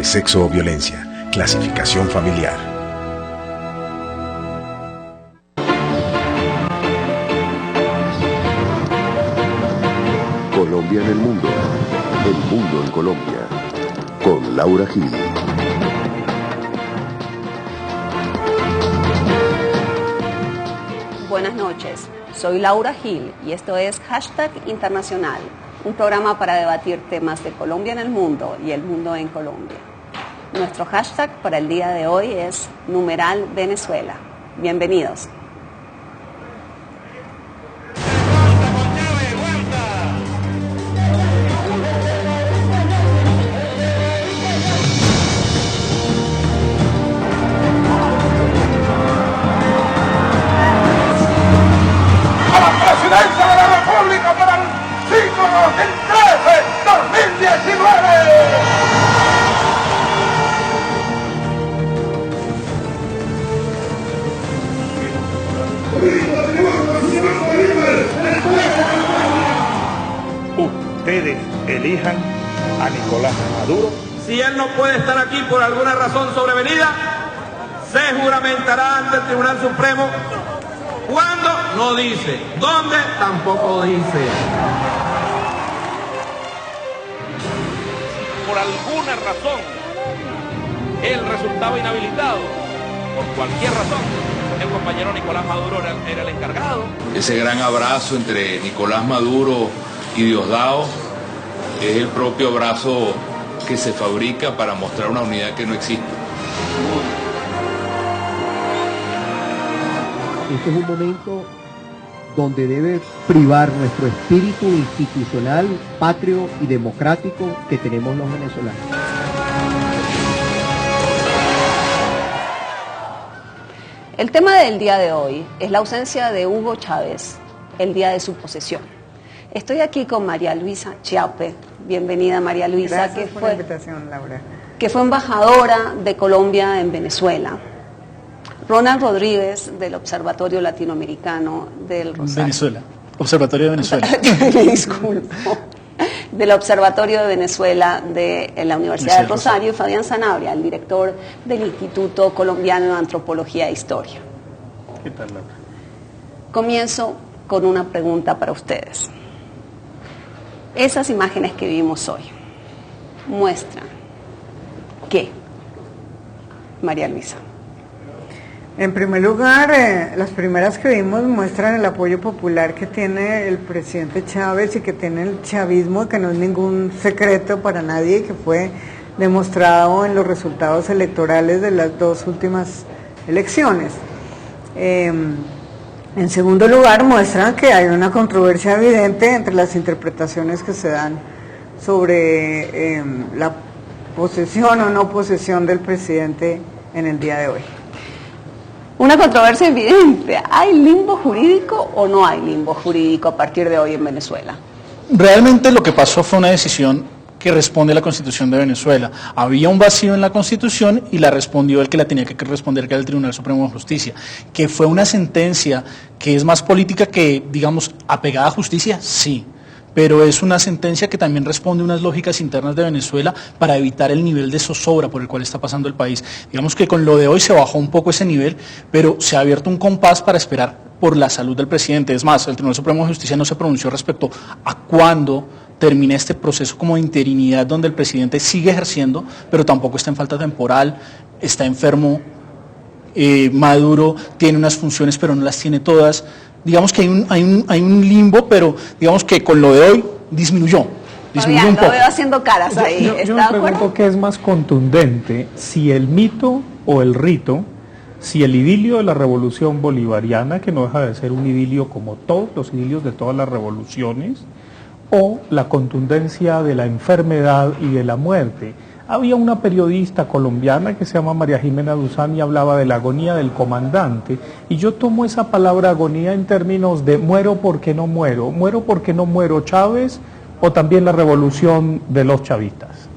Sexo o violencia, clasificación familiar. Colombia en el mundo en Colombia, con Laura Gil. Buenas noches, soy Laura Gil y esto es Hashtag Internacional, un programa para debatir temas de Colombia en el mundo y el mundo en Colombia. Nuestro hashtag para el día de hoy es #Venezuela. Bienvenidos. A la presidencia de la República para el ciclo del 13-2019. Ustedes elijan a Nicolás Maduro. Si él no puede estar aquí por alguna razón sobrevenida, se juramentará ante el Tribunal Supremo. ¿Cuándo? No dice. ¿Dónde? Tampoco dice. Por alguna razón él resultaba inhabilitado, por cualquier razón, el compañero Nicolás Maduro era el encargado. Ese gran abrazo entre Nicolás Maduro y Diosdado es el propio abrazo que se fabrica para mostrar una unidad que no existe. Este es un momento donde debe privar nuestro espíritu institucional, patrio y democrático que tenemos los venezolanos. El tema del día de hoy es la ausencia de Hugo Chávez el día de su posesión. Estoy aquí con María Luisa Chiaupe. Bienvenida, María Luisa. Gracias por la invitación, Laura. Que fue embajadora de Colombia en Venezuela. Ronald Rodríguez, del Observatorio Latinoamericano del Rosario. Venezuela. Observatorio de Venezuela. Me disculpo. Del Observatorio de Venezuela de la Universidad del Rosario, y Fabián Sanabria, el director del Instituto Colombiano de Antropología e Historia. ¿Qué tal, Laura? Comienzo con una pregunta para ustedes. Esas imágenes que vimos hoy muestran ¿qué? María Luisa. En primer lugar, las primeras que vimos muestran el apoyo popular que tiene el presidente Chávez y que tiene el chavismo, que no es ningún secreto para nadie, que fue demostrado en los resultados electorales de las dos últimas elecciones. En segundo lugar, muestran que hay una controversia evidente entre las interpretaciones que se dan sobre la posesión o no posesión del presidente en el día de hoy. Una controversia evidente. ¿Hay limbo jurídico o no hay limbo jurídico a partir de hoy en Venezuela? Realmente lo que pasó fue una decisión que responde a la Constitución de Venezuela. Había un vacío en la Constitución y la respondió el que la tenía que responder, que era el Tribunal Supremo de Justicia, que fue una sentencia que es más política que, digamos, apegada a justicia, sí, pero es una sentencia que también responde a unas lógicas internas de Venezuela para evitar el nivel de zozobra por el cual está pasando el país. Digamos que con lo de hoy se bajó un poco ese nivel, pero se ha abierto un compás para esperar por la salud del presidente. Es más, el Tribunal Supremo de Justicia no se pronunció respecto a cuándo termine este proceso como de interinidad donde el presidente sigue ejerciendo, pero tampoco está en falta temporal, está enfermo, Maduro tiene unas funciones pero no las tiene todas. Digamos que hay un limbo, pero digamos que con lo de hoy disminuyó un poco. Lo veo haciendo caras ahí. Yo me pregunto qué es más contundente, si el mito o el rito, si el idilio de la revolución bolivariana, que no deja de ser un idilio como todos los idilios de todas las revoluciones, o la contundencia de la enfermedad y de la muerte. Había una periodista colombiana que se llama María Jimena Duzán y hablaba de la agonía del comandante, y yo tomo esa palabra agonía en términos de muero porque no muero Chávez, o también la revolución de los chavistas.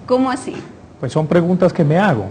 ¿Cómo así? Pues son preguntas que me hago.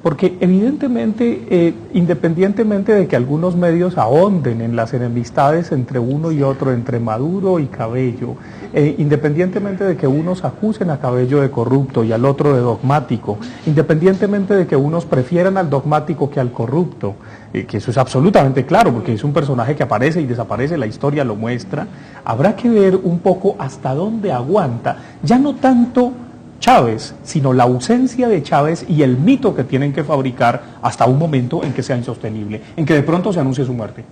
Porque evidentemente, independientemente de que algunos medios ahonden en las enemistades entre uno y otro, entre Maduro y Cabello, independientemente de que unos acusen a Cabello de corrupto y al otro de dogmático, independientemente de que unos prefieran al dogmático que al corrupto, que eso es absolutamente claro, porque es un personaje que aparece y desaparece, la historia lo muestra, habrá que ver un poco hasta dónde aguanta, ya no tanto Chávez, sino la ausencia de Chávez y el mito que tienen que fabricar hasta un momento en que sea insostenible, en que de pronto se anuncie su muerte.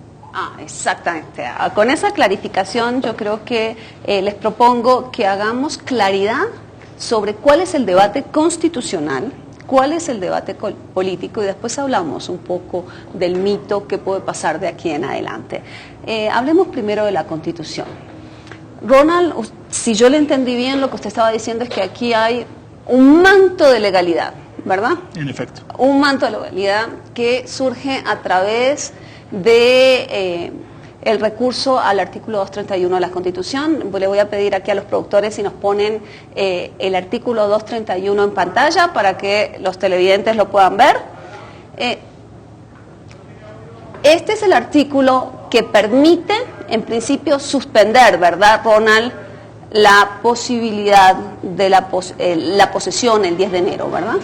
Exactamente. Con esa clarificación yo creo que les propongo que hagamos claridad sobre cuál es el debate constitucional, cuál es el debate político y después hablamos un poco del mito que puede pasar de aquí en adelante. Hablemos primero de la Constitución. Ronald, si yo le entendí bien, lo que usted estaba diciendo es que aquí hay un manto de legalidad, ¿verdad? En efecto. Un manto de legalidad que surge a través de el recurso al artículo 231 de la Constitución. Le voy a pedir aquí a los productores si nos ponen el artículo 231 en pantalla para que los televidentes lo puedan ver. Este es el artículo que permite, en principio, suspender, ¿verdad, Ronald?, la posibilidad de la posesión el 10 de enero, ¿verdad?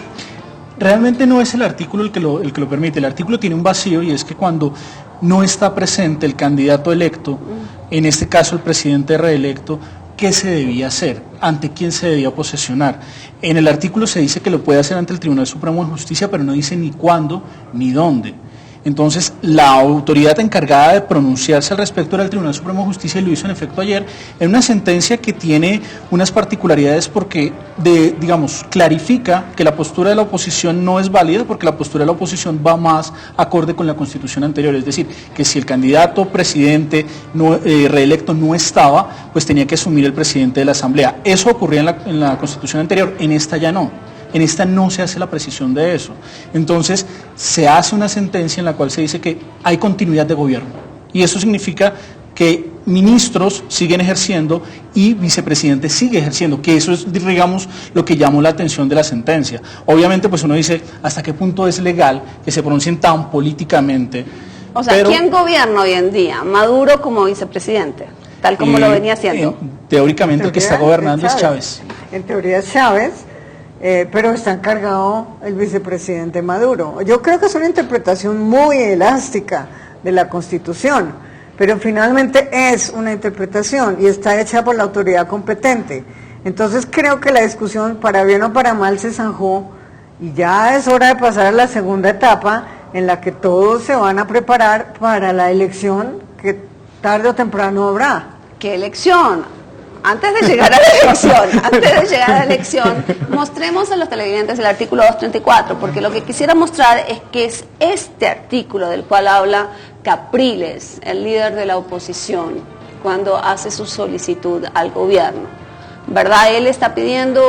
Realmente no es el artículo el que lo permite. El artículo tiene un vacío y es que cuando no está presente el candidato electo, en este caso el presidente reelecto, ¿qué se debía hacer? ¿Ante quién se debía posesionar? En el artículo se dice que lo puede hacer ante el Tribunal Supremo de Justicia, pero no dice ni cuándo ni dónde. Entonces, la autoridad encargada de pronunciarse al respecto era el Tribunal Supremo de Justicia y lo hizo en efecto ayer, en una sentencia que tiene unas particularidades porque, digamos, clarifica que la postura de la oposición no es válida porque la postura de la oposición va más acorde con la Constitución anterior, es decir, que si el candidato presidente reelecto no estaba, pues tenía que asumir el presidente de la Asamblea. Eso ocurría en la Constitución anterior, en esta ya no. En esta no se hace la precisión de eso. Entonces, se hace una sentencia en la cual se dice que hay continuidad de gobierno. Y eso significa que ministros siguen ejerciendo y vicepresidente sigue ejerciendo, que eso es, digamos, lo que llamó la atención de la sentencia. Obviamente, pues uno dice, ¿hasta qué punto es legal que se pronuncien tan políticamente? O sea, ¿quién gobierna hoy en día? ¿Maduro como vicepresidente? Tal como lo venía haciendo. Teóricamente el que está gobernando es Chávez. En teoría es Chávez. Pero está encargado el vicepresidente Maduro. Yo creo que es una interpretación muy elástica de la Constitución, pero finalmente es una interpretación y está hecha por la autoridad competente. Entonces creo que la discusión, para bien o para mal, se zanjó y ya es hora de pasar a la segunda etapa en la que todos se van a preparar para la elección que tarde o temprano habrá. ¿Qué elección? Antes de llegar a la elección, mostremos a los televidentes el artículo 234, porque lo que quisiera mostrar es que es este artículo del cual habla Capriles, el líder de la oposición, cuando hace su solicitud al gobierno, ¿verdad? Él está pidiendo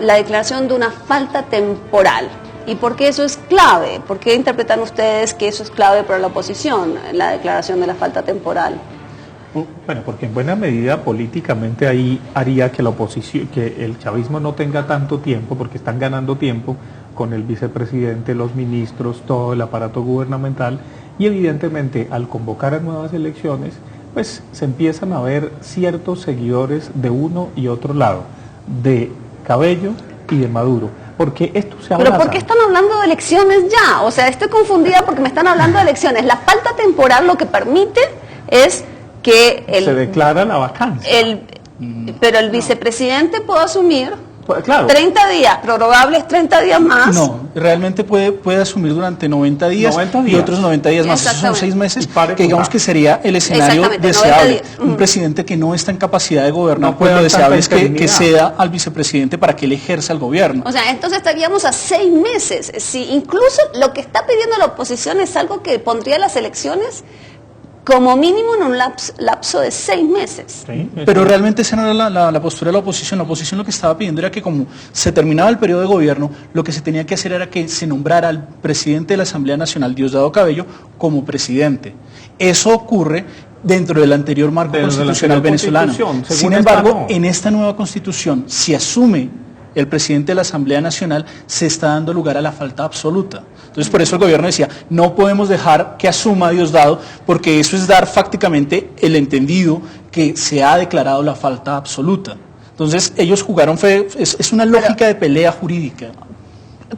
la declaración de una falta temporal. ¿Y por qué eso es clave? ¿Por qué interpretan ustedes que eso es clave para la oposición, la declaración de la falta temporal? Bueno, porque en buena medida políticamente ahí haría que la oposición, que el chavismo no tenga tanto tiempo, porque están ganando tiempo con el vicepresidente, los ministros, todo el aparato gubernamental, y evidentemente al convocar a nuevas elecciones, pues se empiezan a ver ciertos seguidores de uno y otro lado, de Cabello y de Maduro. Porque esto se abraza. ¿Pero por qué están hablando de elecciones ya? O sea, estoy confundida porque me están hablando de elecciones. La falta temporal lo que permite es que se declara la vacancia. Pero el vicepresidente puede asumir claro. 30 días, prorrogables 30 días más. No, realmente puede asumir durante 90 días y otros 90 días más. Esos son 6 meses, que digamos que sería el escenario deseable. Un presidente que no está en capacidad de gobernar, pues lo deseable es que ceda al vicepresidente para que él ejerza el gobierno. O sea, entonces estaríamos a 6 meses. Si incluso lo que está pidiendo la oposición es algo que pondría las elecciones como mínimo en un lapso de 6 meses. Sí, pero realmente esa no era la postura de la oposición. La oposición lo que estaba pidiendo era que como se terminaba el periodo de gobierno, lo que se tenía que hacer era que se nombrara al presidente de la Asamblea Nacional, Diosdado Cabello, como presidente. Eso ocurre dentro del anterior marco constitucional venezolano. Sin embargo, en esta nueva constitución, si asume el presidente de la Asamblea Nacional, se está dando lugar a la falta absoluta. Entonces, por eso el gobierno decía, no podemos dejar que asuma Diosdado, porque eso es dar fácticamente el entendido que se ha declarado la falta absoluta. Entonces, ellos jugaron, es una lógica de pelea jurídica.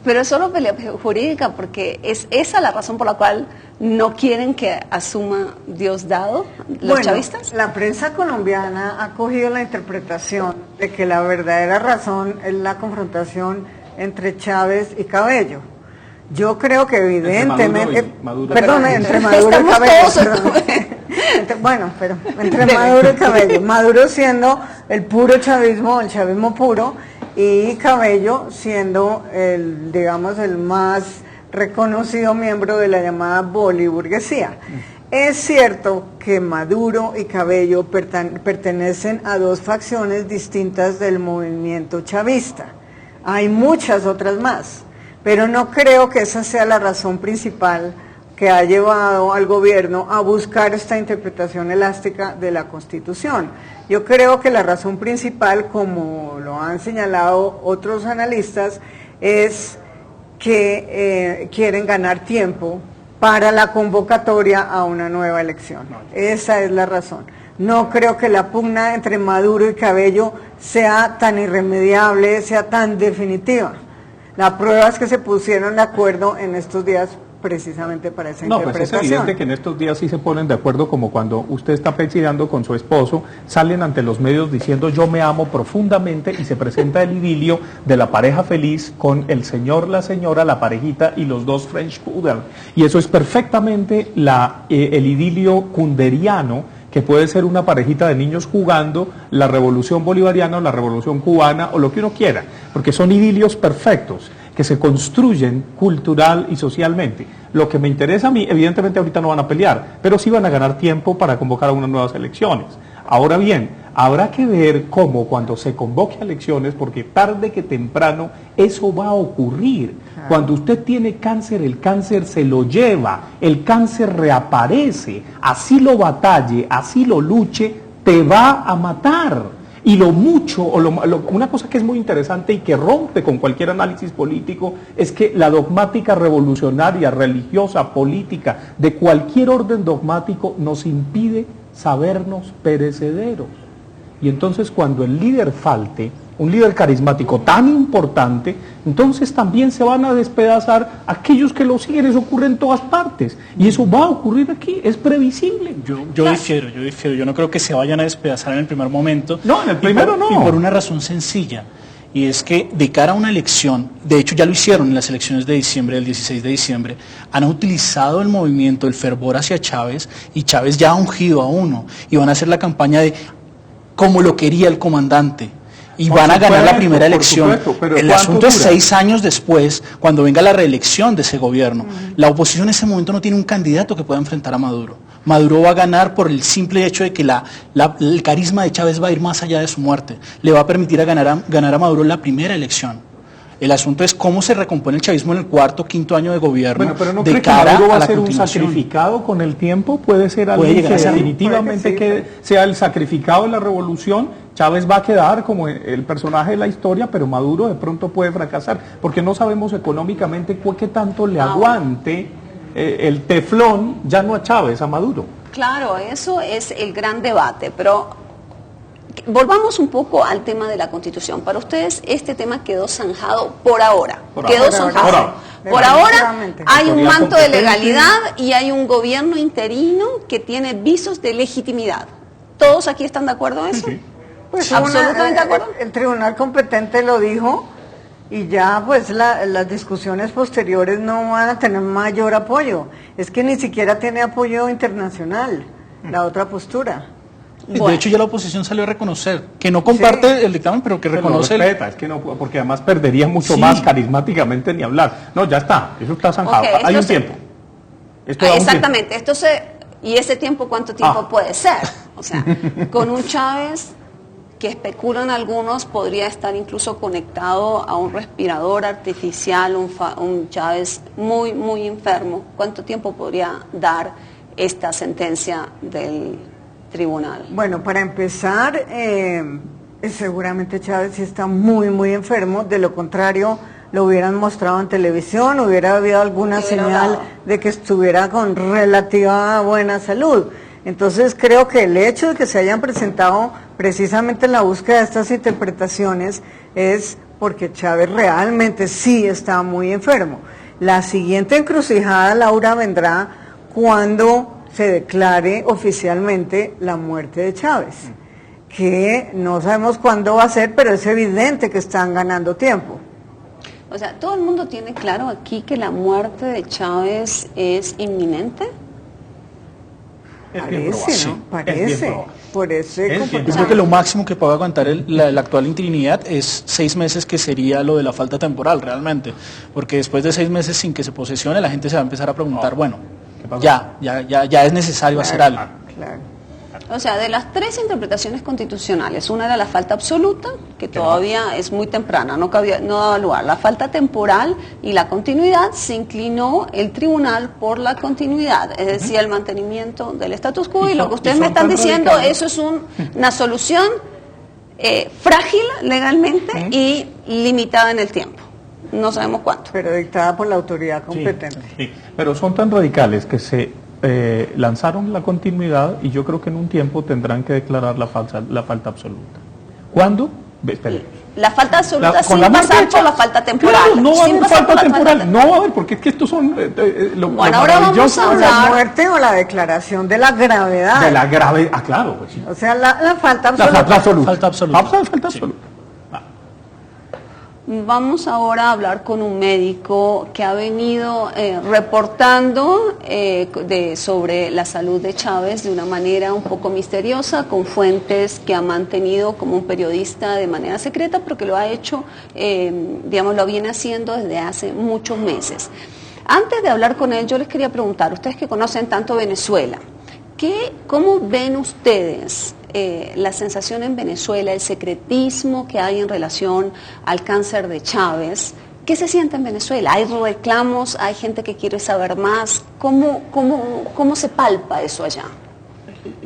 Pero es solo pelea jurídica, porque es esa la razón por la cual no quieren que asuma Diosdado los chavistas. La prensa colombiana ha cogido la interpretación de que la verdadera razón es la confrontación entre Chávez y Cabello. Yo creo que evidentemente, entre Maduro y Cabello. Entre Maduro y Cabello. Maduro siendo el puro chavismo, el chavismo puro, y Cabello siendo el más reconocido miembro de la llamada boliburguesía. Es cierto que Maduro y Cabello pertenecen a dos facciones distintas del movimiento chavista. Hay muchas otras más, pero no creo que esa sea la razón principal que ha llevado al gobierno a buscar esta interpretación elástica de la Constitución. Yo creo que la razón principal, como lo han señalado otros analistas, es que quieren ganar tiempo para la convocatoria a una nueva elección. Esa es la razón. No creo que la pugna entre Maduro y Cabello sea tan irremediable, sea tan definitiva. La prueba es que se pusieron de acuerdo en estos días precisamente para esa interpretación. Pues es evidente que en estos días sí se ponen de acuerdo, como cuando usted está peleando con su esposo, salen ante los medios diciendo yo me amo profundamente, y se presenta el idilio de la pareja feliz con el señor, la señora, la parejita y los dos French poodle. Y eso es perfectamente el idilio kunderiano, que puede ser una parejita de niños jugando la revolución bolivariana o la revolución cubana o lo que uno quiera, porque son idilios perfectos que se construyen cultural y socialmente. Lo que me interesa a mí, evidentemente ahorita no van a pelear, pero sí van a ganar tiempo para convocar a unas nuevas elecciones. Ahora bien, habrá que ver cómo cuando se convoque a elecciones, porque tarde que temprano eso va a ocurrir. Cuando usted tiene cáncer, el cáncer se lo lleva, el cáncer reaparece, así lo batalle, así lo luche, te va a matar. Y una cosa que es muy interesante y que rompe con cualquier análisis político es que la dogmática revolucionaria, religiosa, política, de cualquier orden dogmático nos impide sabernos perecederos. Y entonces cuando el líder falte, un líder carismático tan importante, entonces también se van a despedazar aquellos que lo siguen. Eso ocurre en todas partes y eso va a ocurrir aquí, es previsible. Yo difiero, yo no creo que se vayan a despedazar en el primer momento. No, en el primero no. Y por una razón sencilla, y es que de cara a una elección, de hecho ya lo hicieron en las elecciones de diciembre, del 16 de diciembre, han utilizado el movimiento, el fervor hacia Chávez, y Chávez ya ha ungido a uno, y van a hacer la campaña de como lo quería el comandante. Y van a ganar la primera elección. El asunto es 6 años después, cuando venga la reelección de ese gobierno. La oposición en ese momento no tiene un candidato que pueda enfrentar a Maduro. Maduro va a ganar por el simple hecho de que el carisma de Chávez va a ir más allá de su muerte. Le va a permitir ganar a Maduro la primera elección. El asunto es cómo se recompone el chavismo en el cuarto, quinto año de gobierno. Pero no de cree cara que Maduro va a la a ser un continuación. sacrificado con el tiempo. Puede ser alguien que definitivamente sea el sacrificado de la revolución. Chávez va a quedar como el personaje de la historia, pero Maduro de pronto puede fracasar, porque no sabemos económicamente qué tanto le aguante el teflón, ya no a Chávez, a Maduro. Claro, eso es el gran debate, pero volvamos un poco al tema de la Constitución. Para ustedes este tema quedó zanjado por ahora. Por ahora hay un manto de legalidad y hay un gobierno interino que tiene visos de legitimidad. ¿Todos aquí están de acuerdo en eso? Sí. Pues absolutamente de acuerdo. El tribunal competente lo dijo y ya pues las discusiones posteriores no van a tener mayor apoyo. Es que ni siquiera tiene apoyo internacional la otra postura. De hecho ya la oposición salió a reconocer que no comparte el dictamen, pero que reconoce. Es que no, porque además perdería mucho más carismáticamente ni hablar. No, ya está, eso está zanjado. Hay un tiempo. Exactamente. ¿Y ese tiempo cuánto tiempo puede ser? O sea, con un Chávez que especulan algunos podría estar incluso conectado a un respirador artificial, un Chávez muy, muy enfermo. ¿Cuánto tiempo podría dar esta sentencia del tribunal? Bueno, para empezar, Seguramente Chávez sí está muy, muy enfermo, de lo contrario lo hubieran mostrado en televisión, hubiera habido alguna señal de que estuviera con relativa buena salud. Entonces creo que el hecho de que se hayan presentado precisamente en la búsqueda de estas interpretaciones es porque Chávez realmente sí está muy enfermo. La siguiente encrucijada, Laura, vendrá cuando se declare oficialmente la muerte de Chávez, que no sabemos cuándo va a ser, pero es evidente que están ganando tiempo. O sea, ¿todo el mundo tiene claro aquí que la muerte de Chávez es inminente? Parece, ¿no? Parece. Por ese Yo creo que lo máximo que puede aguantar la actual interinidad es 6 meses, que sería lo de la falta temporal realmente, porque después de 6 meses sin que se posesione, la gente se va a empezar a preguntar, bueno, ya es necesario hacer algo. Claro. O sea, de las 3 interpretaciones constitucionales, una era la falta absoluta, que todavía es muy temprana, no daba lugar. La falta temporal y la continuidad, se inclinó el tribunal por la continuidad, es decir, el mantenimiento del status quo, y lo que ustedes me están diciendo, eso es una solución frágil legalmente y limitada en el tiempo. No sabemos cuánto. Pero dictada por la autoridad competente. Sí, pero son tan radicales que se lanzaron la continuidad y yo creo que en un tiempo tendrán que declarar la falta absoluta. ¿Cuándo? Esperemos. La falta absoluta sin pasar por la falta temporal. Claro, no va a haber falta temporal, no va a haber, porque es que estos son bueno, ahora vamos a hablar la muerte o la declaración de la gravedad. De la gravedad, claro. Pues sí. O sea, la falta absoluta. La falta absoluta. Falta absoluta. Vamos a ver falta absoluta. Vamos ahora a hablar con un médico que ha venido reportando sobre la salud de Chávez de una manera un poco misteriosa, con fuentes que ha mantenido como un periodista de manera secreta, pero que lo ha hecho, digamos, lo viene haciendo desde hace muchos meses. Antes de hablar con él, yo les quería preguntar, ustedes que conocen tanto Venezuela, ¿cómo ven ustedes la sensación en Venezuela, el secretismo que hay en relación al cáncer de Chávez? ¿Qué se siente en Venezuela? ¿Hay reclamos? ¿Hay gente que quiere saber más? ¿Cómo se palpa eso allá?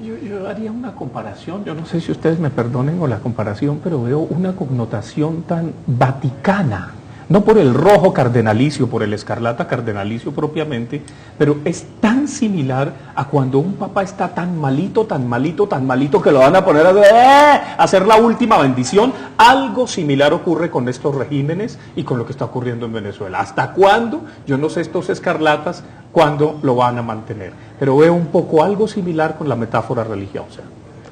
Yo haría una comparación, yo no sé si ustedes me perdonen o la comparación, pero veo una connotación tan vaticana. No por el rojo cardenalicio, por el escarlata cardenalicio propiamente, pero es tan similar a cuando un papá está tan malito que lo van a poner a hacer la última bendición. Algo similar ocurre con estos regímenes y con lo que está ocurriendo en Venezuela. ¿Hasta cuándo? Yo no sé estos escarlatas cuándo lo van a mantener, pero veo un poco algo similar con la metáfora religiosa.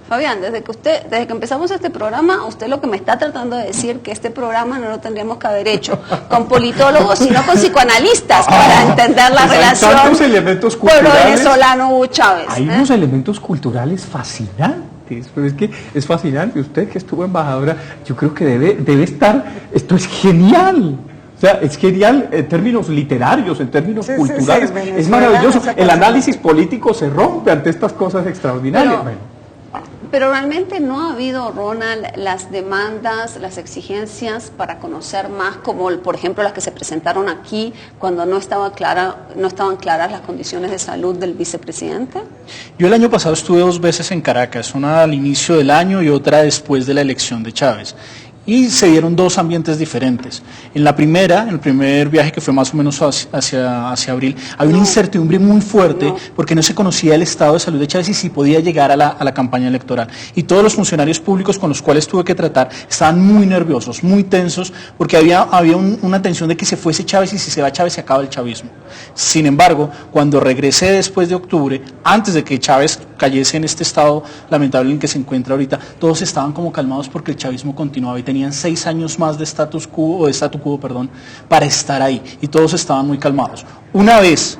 Fabián, desde que empezamos este programa, usted lo que me está tratando de decir que este programa no lo tendríamos que haber hecho con politólogos, sino con psicoanalistas para entender la relación pueblo venezolano Chávez. Hay unos elementos culturales fascinantes, pero es que es fascinante. Usted que estuvo embajadora, yo creo que debe estar, esto es genial. O sea, es genial en términos literarios, en términos culturales, es maravilloso. El análisis político se rompe ante estas cosas extraordinarias. Pero realmente no ha habido, Ronald, las demandas, las exigencias para conocer más, como por ejemplo las que se presentaron aquí cuando no estaban claras las condiciones de salud del vicepresidente. Yo el año pasado estuve 2 veces en Caracas, una al inicio del año y otra después de la elección de Chávez. Y se dieron 2 ambientes diferentes. En la primera, en el primer viaje, que fue más o menos hacia abril, había una incertidumbre muy fuerte porque no se conocía el estado de salud de Chávez y si podía llegar a la campaña electoral. Y todos los funcionarios públicos con los cuales tuve que tratar estaban muy nerviosos, muy tensos, porque había una tensión de que se fuese Chávez y si se va Chávez se acaba el chavismo. Sin embargo, cuando regresé después de octubre, antes de que Chávez cayese en este estado lamentable en que se encuentra ahorita, todos estaban como calmados porque el chavismo continuaba y tenían 6 años más de statu quo, para estar ahí, y todos estaban muy calmados. Una vez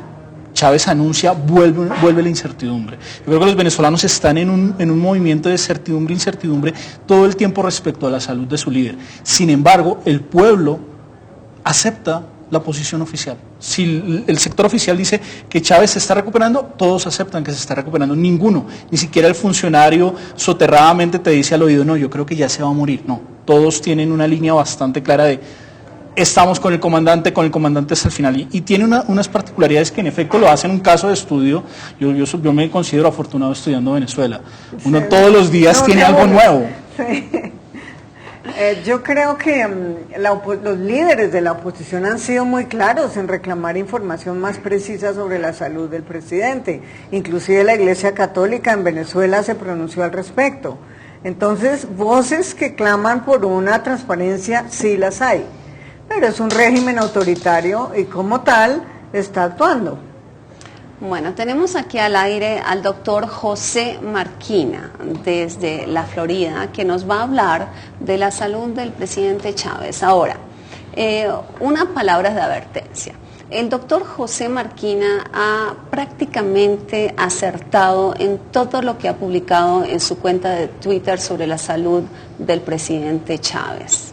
Chávez anuncia, vuelve la incertidumbre. Yo creo que los venezolanos están en un movimiento de incertidumbre todo el tiempo respecto a la salud de su líder. Sin embargo, el pueblo acepta la posición oficial. Si el sector oficial dice que Chávez se está recuperando, todos aceptan que se está recuperando. Ninguno, ni siquiera el funcionario soterradamente te dice al oído, no, yo creo que ya se va a morir. No, todos tienen una línea bastante clara de estamos con el comandante hasta el final. Y tiene unas particularidades que en efecto lo hacen un caso de estudio. Yo me considero afortunado estudiando Venezuela. Uno todos los días tiene algo nuevo. Sí. Yo creo que los líderes de la oposición han sido muy claros en reclamar información más precisa sobre la salud del presidente. Inclusive la Iglesia Católica en Venezuela se pronunció al respecto. Entonces, voces que claman por una transparencia sí las hay, pero es un régimen autoritario y como tal está actuando. Bueno, tenemos aquí al aire al doctor José Marquina, desde la Florida, que nos va a hablar de la salud del presidente Chávez. Ahora, unas palabras de advertencia. El doctor José Marquina ha prácticamente acertado en todo lo que ha publicado en su cuenta de Twitter sobre la salud del presidente Chávez.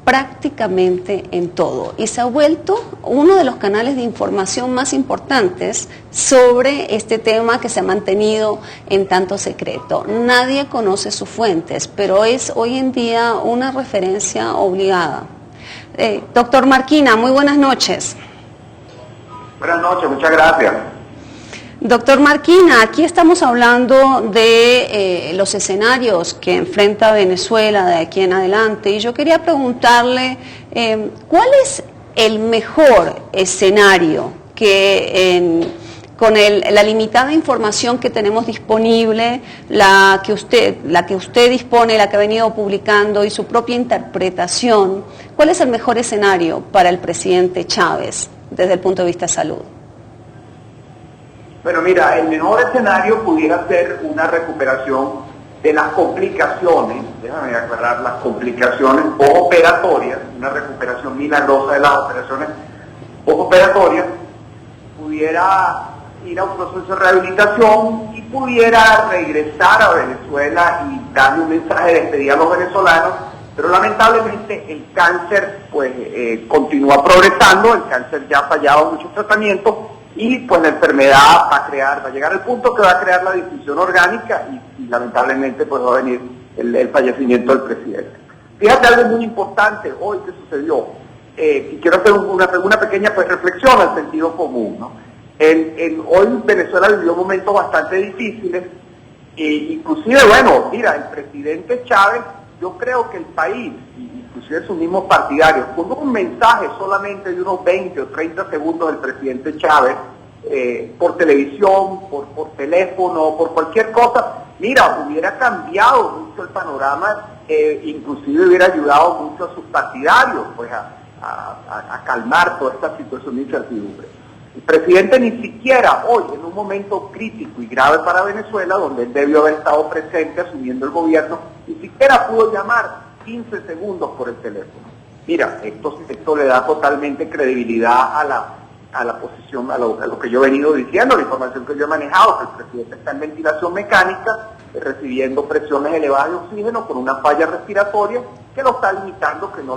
Prácticamente en todo, y se ha vuelto uno de los canales de información más importantes sobre este tema que se ha mantenido en tanto secreto. Nadie conoce sus fuentes, pero es hoy en día una referencia obligada. Doctor Marquina, muy buenas noches. Buenas noches, muchas gracias. Doctor Marquina, aquí estamos hablando de los escenarios que enfrenta Venezuela de aquí en adelante, y yo quería preguntarle ¿cuál es el mejor escenario que con la limitada información que tenemos disponible, la que usted dispone, la que ha venido publicando y su propia interpretación, cuál es el mejor escenario para el presidente Chávez desde el punto de vista de salud? Bueno, mira, el mejor escenario pudiera ser una recuperación de las complicaciones, déjame aclarar, las complicaciones operatorias, una recuperación milagrosa de las operaciones operatorias, pudiera ir a un proceso de rehabilitación y pudiera regresar a Venezuela y darle un mensaje de despedida a los venezolanos, pero lamentablemente el cáncer pues continúa progresando, el cáncer ya ha fallado muchos tratamientos, y pues la enfermedad va a llegar al punto que va a crear la difusión orgánica y lamentablemente pues va a venir el fallecimiento del presidente. Fíjate algo muy importante hoy que sucedió, y quiero hacer una pequeña pues reflexión al sentido común, ¿no? Hoy Venezuela vivió momentos bastante difíciles, inclusive, bueno, mira, el presidente Chávez, yo creo que el país, inclusive sus mismos partidarios, con un mensaje solamente de unos 20 o 30 segundos del presidente Chávez, por televisión, por teléfono, por cualquier cosa, mira, hubiera cambiado mucho el panorama, inclusive hubiera ayudado mucho a sus partidarios, pues a calmar toda esta situación de incertidumbre. El presidente ni siquiera hoy, en un momento crítico y grave para Venezuela, donde él debió haber estado presente asumiendo el gobierno, ni siquiera pudo llamar 15 segundos por el teléfono. Mira, esto le da totalmente credibilidad a la posición, a lo que yo he venido diciendo, la información que yo he manejado, que el presidente está en ventilación mecánica, recibiendo presiones elevadas de oxígeno con una falla respiratoria que lo está limitando, que no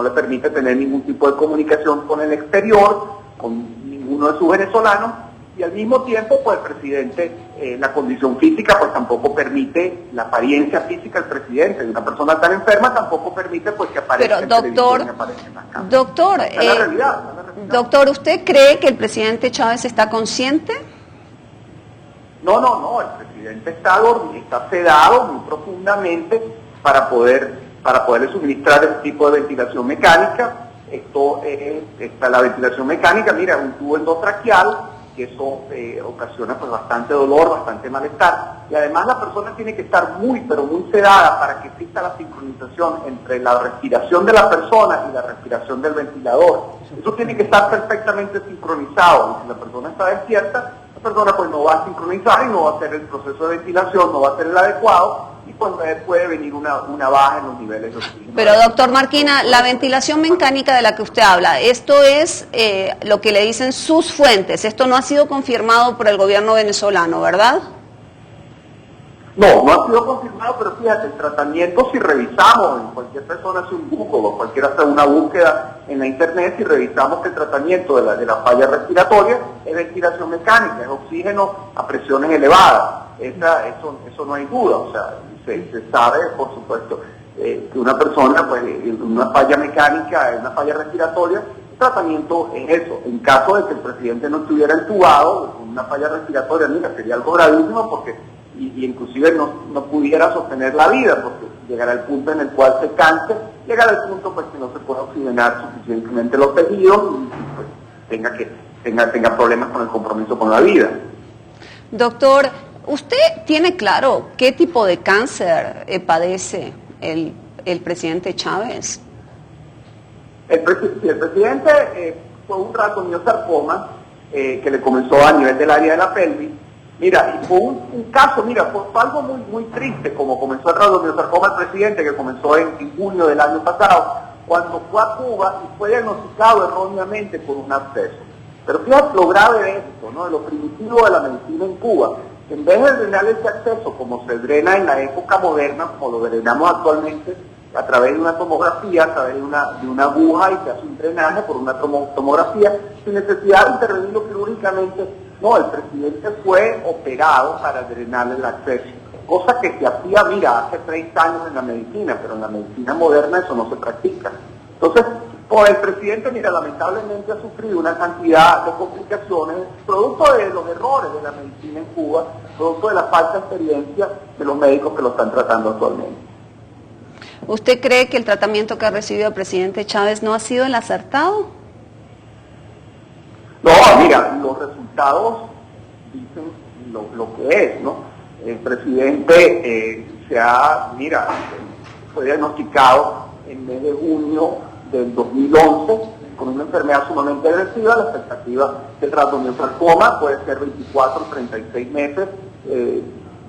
le permite tener ningún tipo de comunicación con el exterior, con ninguno de sus venezolanos, y al mismo tiempo pues el presidente, la condición física pues tampoco permite, la apariencia física del presidente, de una persona tan enferma tampoco permite pues que aparezca. Pero doctor, ¿usted cree que el presidente Chávez está consciente? No, el presidente está sedado muy profundamente para poderle suministrar ese tipo de ventilación mecánica. La ventilación mecánica, mira, un tubo endotraqueal, que eso ocasiona pues bastante dolor, bastante malestar, y además la persona tiene que estar muy, pero muy sedada para que exista la sincronización entre la respiración de la persona y la respiración del ventilador. Eso tiene que estar perfectamente sincronizado, y si la persona está despierta, la persona pues no va a sincronizar y no va a hacer el proceso de ventilación, no va a ser el adecuado, y pues puede venir una baja en los niveles de oxígeno. Pero doctor Marquina, la ventilación mecánica de la que usted habla, esto es lo que le dicen sus fuentes, esto no ha sido confirmado por el gobierno venezolano, ¿verdad? No ha sido confirmado, pero fíjate, el tratamiento, si revisamos, en cualquier persona hace un Google o cualquiera hace una búsqueda en la internet, si revisamos que el tratamiento de la falla respiratoria es ventilación mecánica, es oxígeno a presiones elevadas, eso no hay duda, o sea, se sabe, por supuesto, que una persona, pues, una falla mecánica, una falla respiratoria, el tratamiento es eso. En caso de que el presidente no estuviera entubado con una falla respiratoria, mira, sería algo gravísimo porque y inclusive no pudiera sostener la vida, porque llegará el punto en el cual se canse, llegará el punto pues que no se pueda oxigenar suficientemente los tejidos y pues tenga problemas con el compromiso con la vida. Doctor, ¿usted tiene claro qué tipo de cáncer padece el presidente Chávez? El presidente fue un ratomiosarcoma que le comenzó a nivel del área de la pelvis. Mira, y fue un caso, fue algo muy, muy triste, como comenzó el ratomiosarcoma el presidente, que comenzó en junio del año pasado, cuando fue a Cuba y fue diagnosticado erróneamente con un absceso. Pero fíjate lo grave de esto, ¿no? De lo primitivo de la medicina en Cuba. En vez de drenar ese acceso como se drena en la época moderna, como lo drenamos actualmente, a través de una tomografía, a través de una aguja, y se hace un drenaje por una tomografía, sin necesidad de intervenirlo quirúrgicamente. No, el presidente fue operado para drenar el acceso, cosa que se hacía, hace 30 años en la medicina, pero en la medicina moderna eso no se practica. Entonces, el presidente, lamentablemente ha sufrido una cantidad de complicaciones, producto de los errores de la medicina en Cuba, producto de la falta de experiencia de los médicos que lo están tratando actualmente. ¿Usted cree que el tratamiento que ha recibido el presidente Chávez no ha sido el acertado? No, los resultados dicen lo que es, ¿no? El presidente fue diagnosticado en mes de junio del 2011 con una enfermedad sumamente agresiva. La expectativa del ratomiosarcoma puede ser 24 o 36 meses,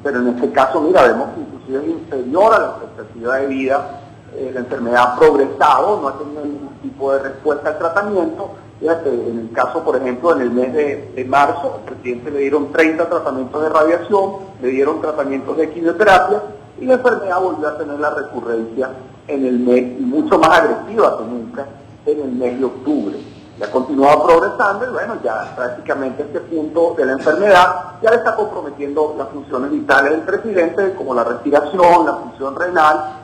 pero en este caso, vemos que inclusive es inferior a la expectativa de vida. La enfermedad ha progresado, no ha tenido ningún tipo de respuesta al tratamiento. Fíjate, en el caso, por ejemplo, en el mes de marzo, al presidente le dieron 30 tratamientos de radiación, le dieron tratamientos de quimioterapia, y la enfermedad volvió a tener la recurrencia en el mes, y mucho más agresiva que nunca, en el mes de octubre. Ya ha continuado progresando y ya prácticamente este punto de la enfermedad ya le está comprometiendo las funciones vitales del presidente, como la respiración, la función renal.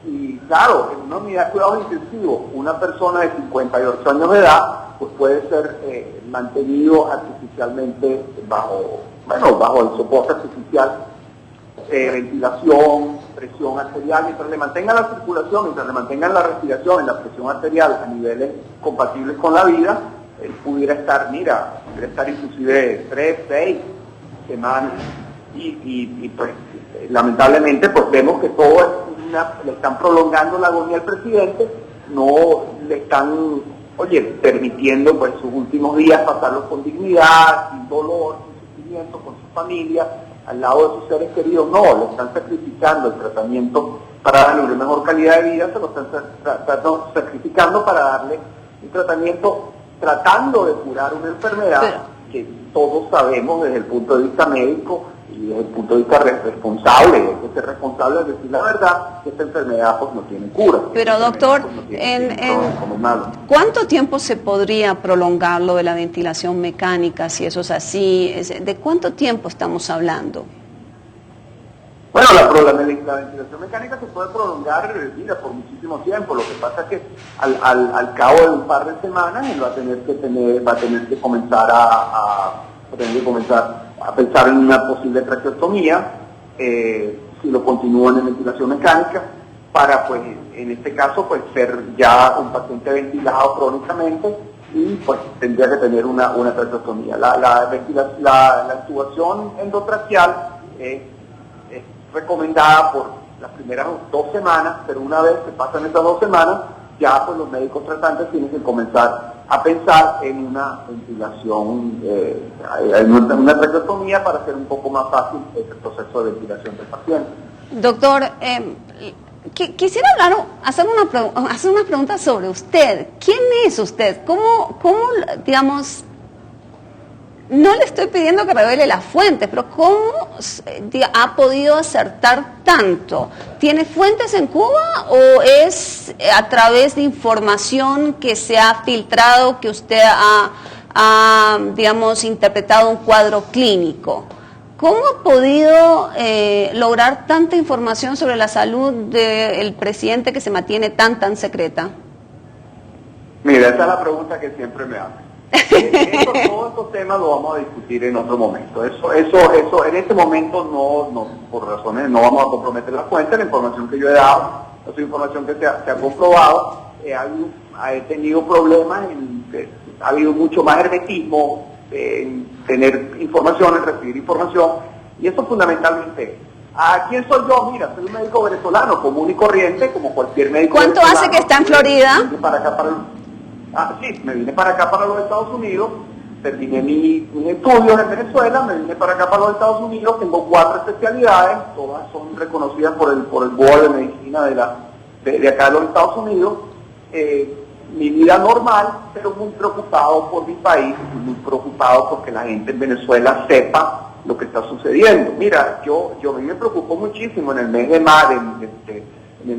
Y claro, en una unidad de cuidados intensivos, una persona de 58 años de edad pues puede ser mantenido artificialmente bajo el soporte artificial, ventilación, presión arterial, mientras le mantengan la circulación, mientras le mantengan la respiración y la presión arterial a niveles compatibles con la vida, él pudiera estar inclusive 3, 6 semanas y pues lamentablemente pues vemos que todo es le están prolongando la agonía al presidente, no le están permitiendo pues sus últimos días pasarlos con dignidad, sin dolor, sin sufrimiento, con su familia, al lado de sus seres queridos. No, le están sacrificando el tratamiento para darle una mejor calidad de vida, se lo están sacrificando para darle un tratamiento tratando de curar una enfermedad que todos sabemos desde el punto de vista médico y desde el punto de vista responsable, hay que ser responsable de decir la verdad, que esta enfermedad pues no tiene cura. Pero doctor, ¿cuánto tiempo se podría prolongar lo de la ventilación mecánica si eso es así? ¿De cuánto tiempo estamos hablando? Bueno, la ventilación mecánica se puede prolongar por muchísimo tiempo. Lo que pasa es que al cabo de un par de semanas él va a tener que comenzar a pensar en una posible traqueostomía, si lo continúan en ventilación mecánica, para pues en este caso pues ser ya un paciente ventilado crónicamente y pues tendría que tener una traqueostomía. La intubación endotraqueal es recomendada por las primeras 2 semanas, pero una vez que pasan esas 2 semanas, ya pues los médicos tratantes tienen que comenzar a pensar en una ventilación, en una traqueostomía para hacer un poco más fácil este proceso de ventilación del paciente. Doctor, quisiera hacer una pregunta sobre usted. ¿Quién es usted? ¿Cómo digamos, no le estoy pidiendo que revele las fuentes, pero cómo ha podido acertar tanto? ¿Tiene fuentes en Cuba o es a través de información que se ha filtrado que usted ha digamos, interpretado un cuadro clínico? ¿Cómo ha podido lograr tanta información sobre la salud del presidente que se mantiene tan secreta? Mira, esa es la pregunta que siempre me hacen. Todos estos temas los vamos a discutir en otro momento. Eso en este momento no, por razones, no vamos a comprometer la fuente. La información que yo he dado es información que se ha comprobado. He tenido problemas, ha habido mucho más hermetismo en tener información, en recibir información, y eso fundamentalmente. ¿Quién soy yo? Mira, soy un médico venezolano, común y corriente, como cualquier médico. ¿Cuánto hace que está en Florida? Me vine para acá, para los Estados Unidos, terminé mis estudios en Venezuela, me vine para acá, para los Estados Unidos, tengo 4 especialidades, todas son reconocidas por el Board de Medicina de acá de los Estados Unidos. Mi vida normal, pero muy preocupado por mi país, muy preocupado porque la gente en Venezuela sepa lo que está sucediendo. Mira, a mí me preocupó muchísimo en el mes de marzo, en el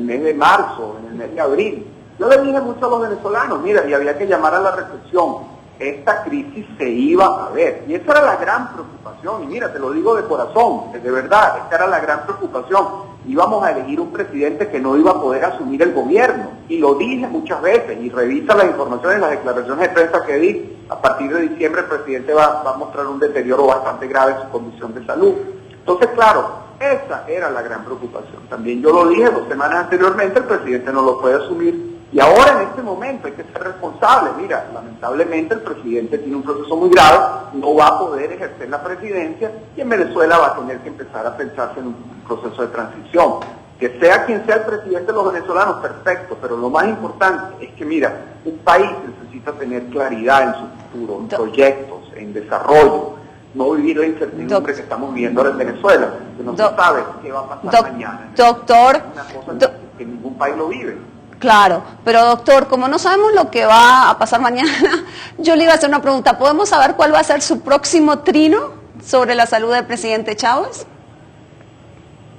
mes de abril. Yo le dije mucho a los venezolanos, mira, y había que llamar a la reflexión. Esta crisis se iba a ver, y esa era la gran preocupación, y mira, te lo digo de corazón, de verdad, esta era la gran preocupación. Íbamos a elegir un presidente que no iba a poder asumir el gobierno, y lo dije muchas veces, y revisa las informaciones, las declaraciones de prensa que di. A partir de diciembre el presidente va a mostrar un deterioro bastante grave en su condición de salud. Entonces, claro, esa era la gran preocupación. También yo lo dije 2 semanas anteriormente, el presidente no lo puede asumir. Y ahora en este momento hay que ser responsable. Mira, lamentablemente el presidente tiene un proceso muy grave, no va a poder ejercer la presidencia, y en Venezuela va a tener que empezar a pensarse en un proceso de transición. Que sea quien sea el presidente de los venezolanos, perfecto, pero lo más importante es que, mira, un país necesita tener claridad en su futuro, en proyectos, en desarrollo, no vivir la incertidumbre que estamos viviendo ahora en Venezuela, que no se sabe qué va a pasar mañana. Doctor, es una cosa que ningún país lo vive. Claro, pero doctor, como no sabemos lo que va a pasar mañana, yo le iba a hacer una pregunta. ¿Podemos saber cuál va a ser su próximo trino sobre la salud del presidente Chávez?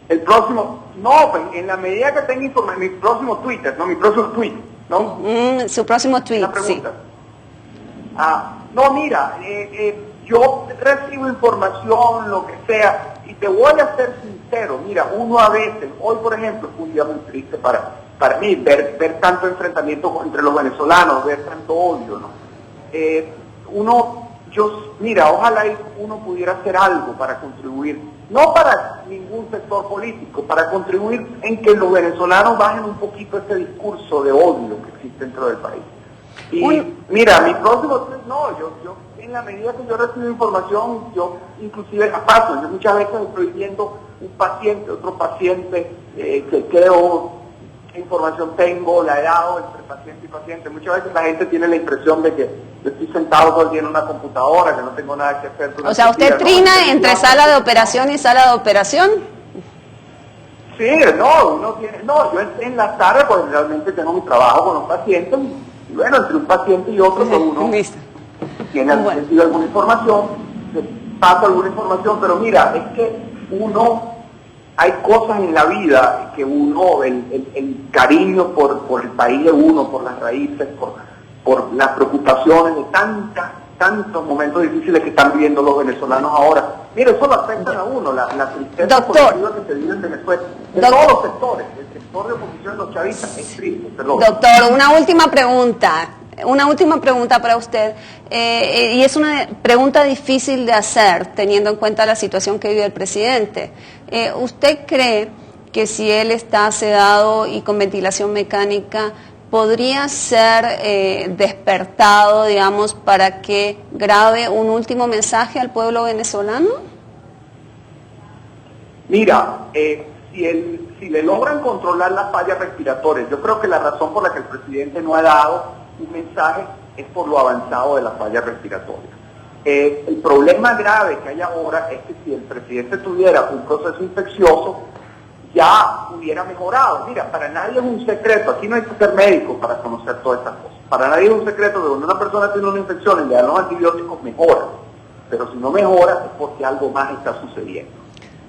El próximo, no, pues en la medida que tenga información, mi próximo Twitter, no, mi próximo tweet, ¿no? Su próximo tweet, sí. No, mira, yo recibo información, lo que sea, y te voy a ser sincero, mira, uno a veces, hoy por ejemplo, fue un día muy triste para mí, ver tanto enfrentamiento entre los venezolanos, ver tanto odio, ¿no? Mira, ojalá uno pudiera hacer algo para contribuir, no para ningún sector político, para contribuir en que los venezolanos bajen un poquito ese discurso de odio que existe dentro del país. Y mira, mi próximo, yo en la medida que yo recibo información, yo inclusive la paso, yo muchas veces estoy viendo un paciente, otro paciente, chequeo, qué información tengo, la he dado entre paciente y paciente. Muchas veces la gente tiene la impresión de que yo estoy sentado todo el día en una computadora, que no tengo nada que hacer. O sea, ¿usted trina entre sala de operación y sala de operación? Sí, yo en la tarde pues realmente tengo mi trabajo con los pacientes, y bueno, entre un paciente y otro pues uno tiene alguna información, paso alguna información, pero mira, es que hay cosas en la vida que el cariño por el país de uno, por las raíces, por las preocupaciones de tantos momentos difíciles que están viviendo los venezolanos ahora. Mira, eso lo afecta a uno, la tristeza positiva que se vive en Venezuela, de todos los sectores, el sector de oposición de los chavistas es triste, perdón. Doctor, una última pregunta para usted, y es una pregunta difícil de hacer teniendo en cuenta la situación que vive el presidente. ¿Usted cree que si él está sedado y con ventilación mecánica podría ser despertado, digamos, para que grabe un último mensaje al pueblo venezolano? Mira, si le logran controlar las fallas respiratorias, yo creo que la razón por la que el presidente no ha dado un mensaje es por lo avanzado de las fallas respiratorias. El problema grave que hay ahora es que si el presidente tuviera un proceso infeccioso, ya hubiera mejorado. Mira, para nadie es un secreto, aquí no hay que ser médico para conocer todas estas cosas. Para nadie es un secreto que cuando una persona tiene una infección y le dan los antibióticos, mejora. Pero si no mejora es porque algo más está sucediendo.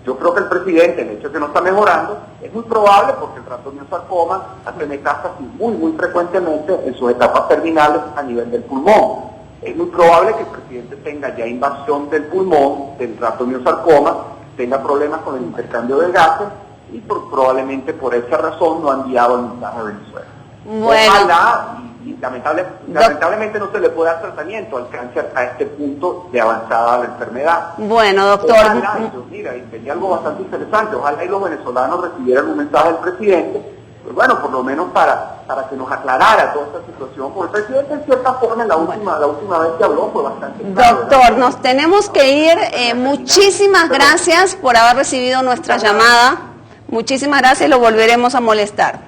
Yo creo que el presidente, el hecho de que no está mejorando, es muy probable porque el ratomiosarcoma hace metástasis muy frecuentemente en sus etapas terminales a nivel del pulmón. Es muy probable que el presidente tenga ya invasión del pulmón, del ratomiosarcoma, tenga problemas con el intercambio de gases y probablemente por esa razón no ha enviado el mensaje a Venezuela. Bueno. Ojalá, y lamentablemente no se le puede dar tratamiento al cáncer a este punto de avanzada la enfermedad. Bueno, doctor. Ojalá, mira, y sería algo bastante interesante, ojalá y los venezolanos recibieran un mensaje del presidente, pues bueno, por lo menos para que nos aclarara toda esta situación, porque el presidente en cierta forma la última vez que habló fue bastante claro. Doctor, nos tenemos que ir. Muchísimas gracias por haber recibido nuestra llamada. Muchísimas gracias y lo volveremos a molestar.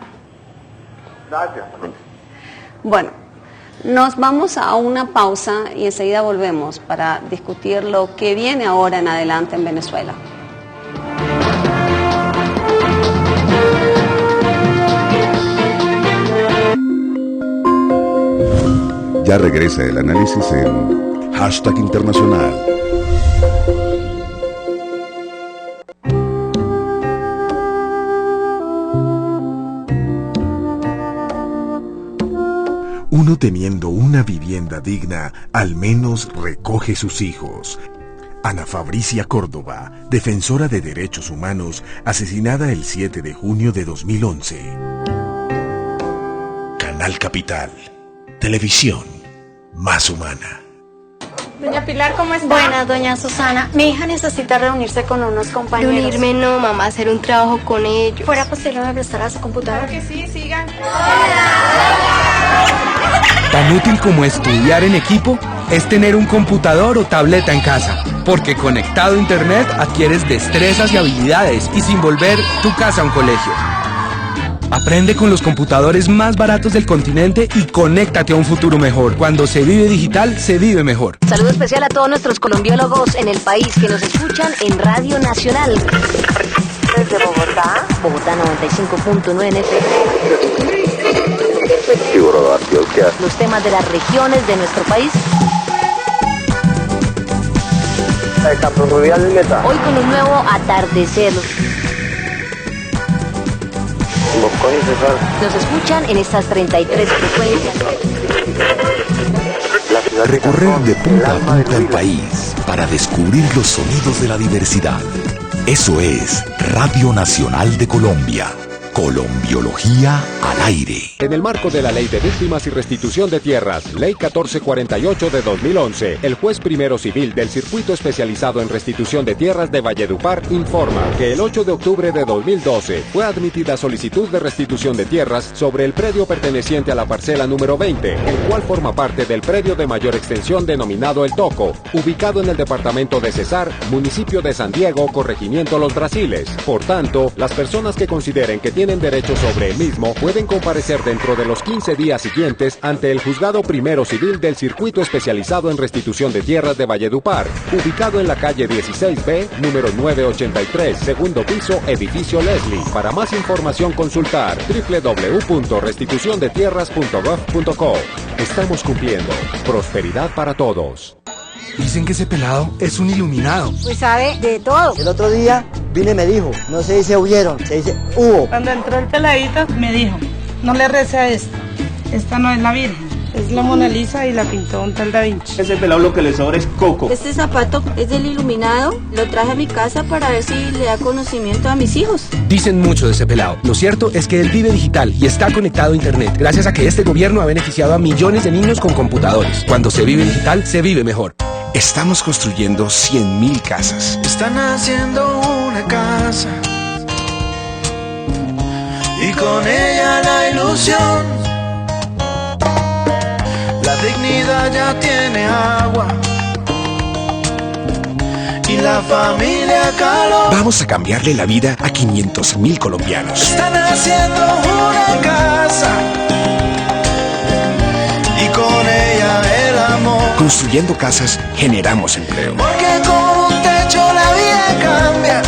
Gracias. Bueno, nos vamos a una pausa y enseguida volvemos para discutir lo que viene ahora en adelante en Venezuela. Ya regresa el análisis en Hashtag Internacional. Uno teniendo una vivienda digna, al menos recoge sus hijos. Ana Fabricia Córdoba, defensora de derechos humanos, asesinada el 7 de junio de 2011. Canal Capital. Televisión más humana. Doña Pilar, ¿cómo está? Buenas, doña Susana. Mi hija necesita reunirse con unos compañeros. Reunirme no, mamá, hacer un trabajo con ellos. ¿Fuera posible me prestara su computadora? Claro que sí, sigan. Tan útil como estudiar en equipo es tener un computador o tableta en casa, porque conectado a internet adquieres destrezas y habilidades y sin volver tu casa a un colegio. Aprende con los computadores más baratos del continente y conéctate a un futuro mejor. Cuando se vive digital, se vive mejor. Saludo especial a todos nuestros colombiólogos en el país que nos escuchan en Radio Nacional. Desde Bogotá, 95.9 FM. Los temas de las regiones de nuestro país. Hoy con un nuevo atardecer. Nos escuchan en estas 33 frecuencias. Recorrer de punta a punta el país para descubrir los sonidos de la diversidad. Eso es Radio Nacional de Colombia. Colombiología al aire. En el marco de la Ley de Víctimas y Restitución de Tierras, Ley 1448 de 2011, el juez primero civil del Circuito Especializado en Restitución de Tierras de Valledupar informa que el 8 de octubre de 2012 fue admitida solicitud de restitución de tierras sobre el predio perteneciente a la parcela número 20, el cual forma parte del predio de mayor extensión denominado El Toco, ubicado en el departamento de Cesar, municipio de San Diego, corregimiento Los Brasiles. Por tanto, las personas que consideren que tienen derechos sobre el mismo pueden comparecer dentro de los 15 días siguientes ante el Juzgado Primero Civil del Circuito Especializado en Restitución de Tierras de Valledupar, ubicado en la calle 16B, número 983, segundo piso, edificio Leslie. Para más información consultar www.restituciondetierras.gov.co. Estamos cumpliendo. Prosperidad para todos. Dicen que ese pelado es un iluminado. Pues sabe de todo. El otro día vine y me dijo, no se dice huyeron, se dice hubo. Cuando entró el peladito me dijo, no le rece a esta no es la Virgen, es la Mona Lisa y la pintó un tal Da Vinci. Ese pelado lo que le sobra es coco. Este zapato es del iluminado, lo traje a mi casa para ver si le da conocimiento a mis hijos. Dicen mucho de ese pelado. Lo cierto es que él vive digital y está conectado a internet, gracias a que este gobierno ha beneficiado a millones de niños con computadores. Cuando se vive digital, se vive mejor. Estamos construyendo 100.000 casas. Están haciendo una casa y con ella la ilusión. La dignidad ya tiene agua y la familia calor. Vamos a cambiarle la vida a 500.000 colombianos. Están haciendo una casa y con ella el amor. Construyendo casas, generamos empleo. Porque con un techo la vida cambia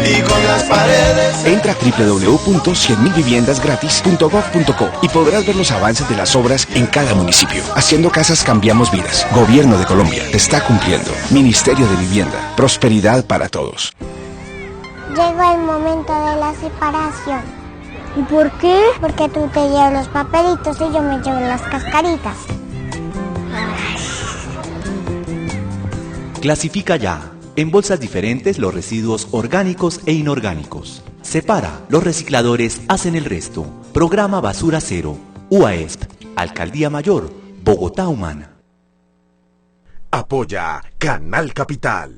y con las paredes. Entra a www.100.000viviendasgratis.gov.co y podrás ver los avances de las obras en cada municipio. Haciendo casas cambiamos vidas. Gobierno de Colombia está cumpliendo. Ministerio de Vivienda. Prosperidad para todos. Llegó el momento de la separación. ¿Y por qué? Porque tú te llevas los papelitos y yo me llevo las cascaritas. Clasifica ya en bolsas diferentes los residuos orgánicos e inorgánicos. Separa, los recicladores hacen el resto. Programa Basura Cero. UAESP, Alcaldía Mayor, Bogotá Humana. Apoya Canal Capital.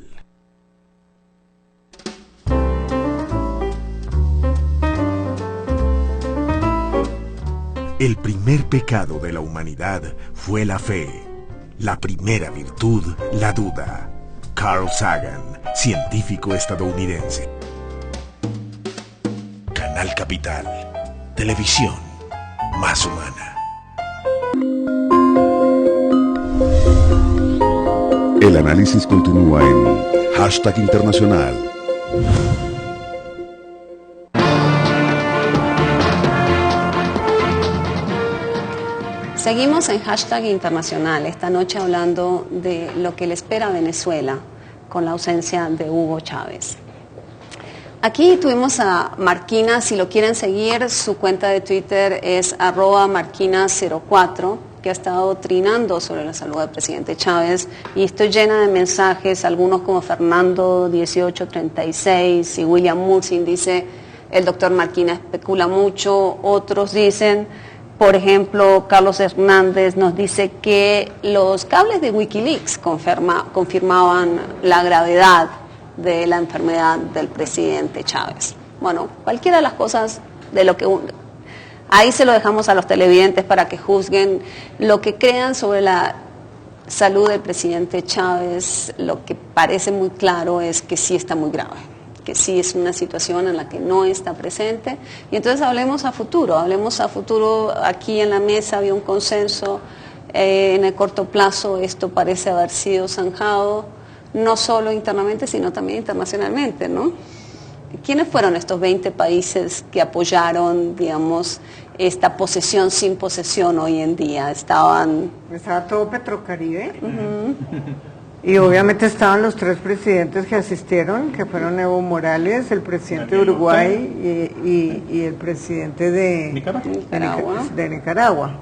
El primer pecado de la humanidad fue la fe. La primera virtud, la duda. Carl Sagan, científico estadounidense. Canal Capital. Televisión más humana. El análisis continúa en #internacional. Seguimos en #internacional, esta noche hablando de lo que le espera a Venezuela con la ausencia de Hugo Chávez. Aquí tuvimos a Marquina, si lo quieren seguir, su cuenta de Twitter es @Marquina04, que ha estado trinando sobre la salud del presidente Chávez, y estoy llena de mensajes, algunos como Fernando 1836 y William Murzin dice, el doctor Marquina especula mucho, otros dicen, por ejemplo, Carlos Hernández nos dice que los cables de Wikileaks confirmaban la gravedad de la enfermedad del presidente Chávez. Bueno, cualquiera de las cosas de lo que ahí se lo dejamos a los televidentes para que juzguen lo que crean sobre la salud del presidente Chávez. Lo que parece muy claro es que sí está muy grave, que sí es una situación en la que no está presente. Y entonces hablemos a futuro, aquí en la mesa había un consenso, en el corto plazo esto parece haber sido zanjado, no solo internamente, sino también internacionalmente, ¿no? ¿Quiénes fueron estos 20 países que apoyaron, digamos, esta posesión sin posesión hoy en día? Estaba todo Petrocaribe. Y obviamente estaban los 3 presidentes que asistieron, que fueron Evo Morales, el presidente de Uruguay y el presidente de Nicaragua.